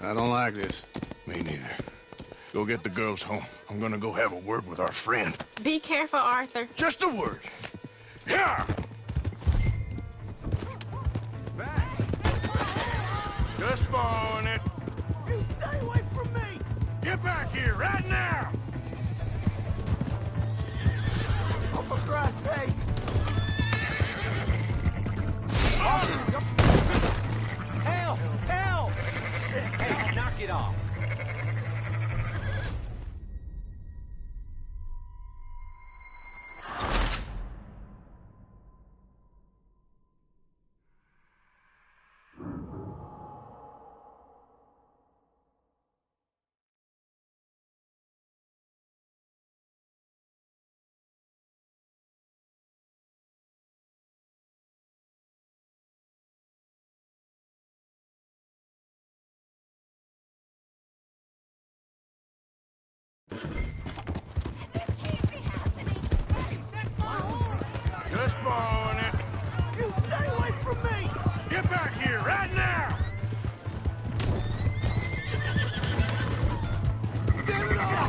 B: I don't like this. Me neither. Go get the girls home. I'm gonna go have a word with our friend.
S: Be careful, Arthur.
B: Just a word. Yeah! Just borrowing it.
G: You stay away from me!
B: Get back here right now!
G: Oh, for Christ's sake!
B: Awesome.
C: knock it off.
B: Just borrowing it.
C: You stay away from me!
B: Get back here, right now! Get it off!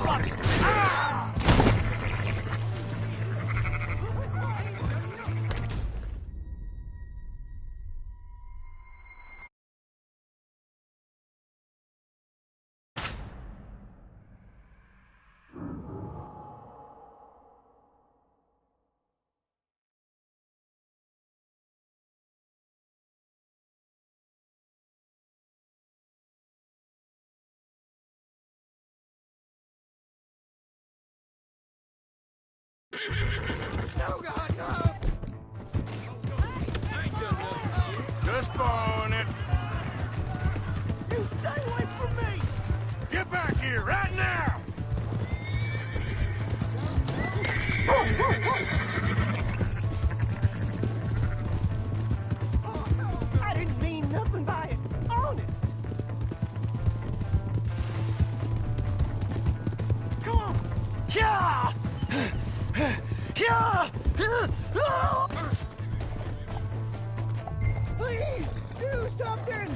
C: No, God, no!
B: Just borrowing it.
C: You stay away from me!
B: Get back here, right now!
C: I didn't mean nothing by it. Honest. Come on. Yeah! Yeah! Please, do something!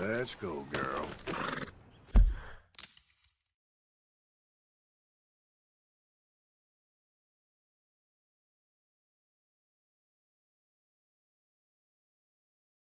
B: Let's go, girl.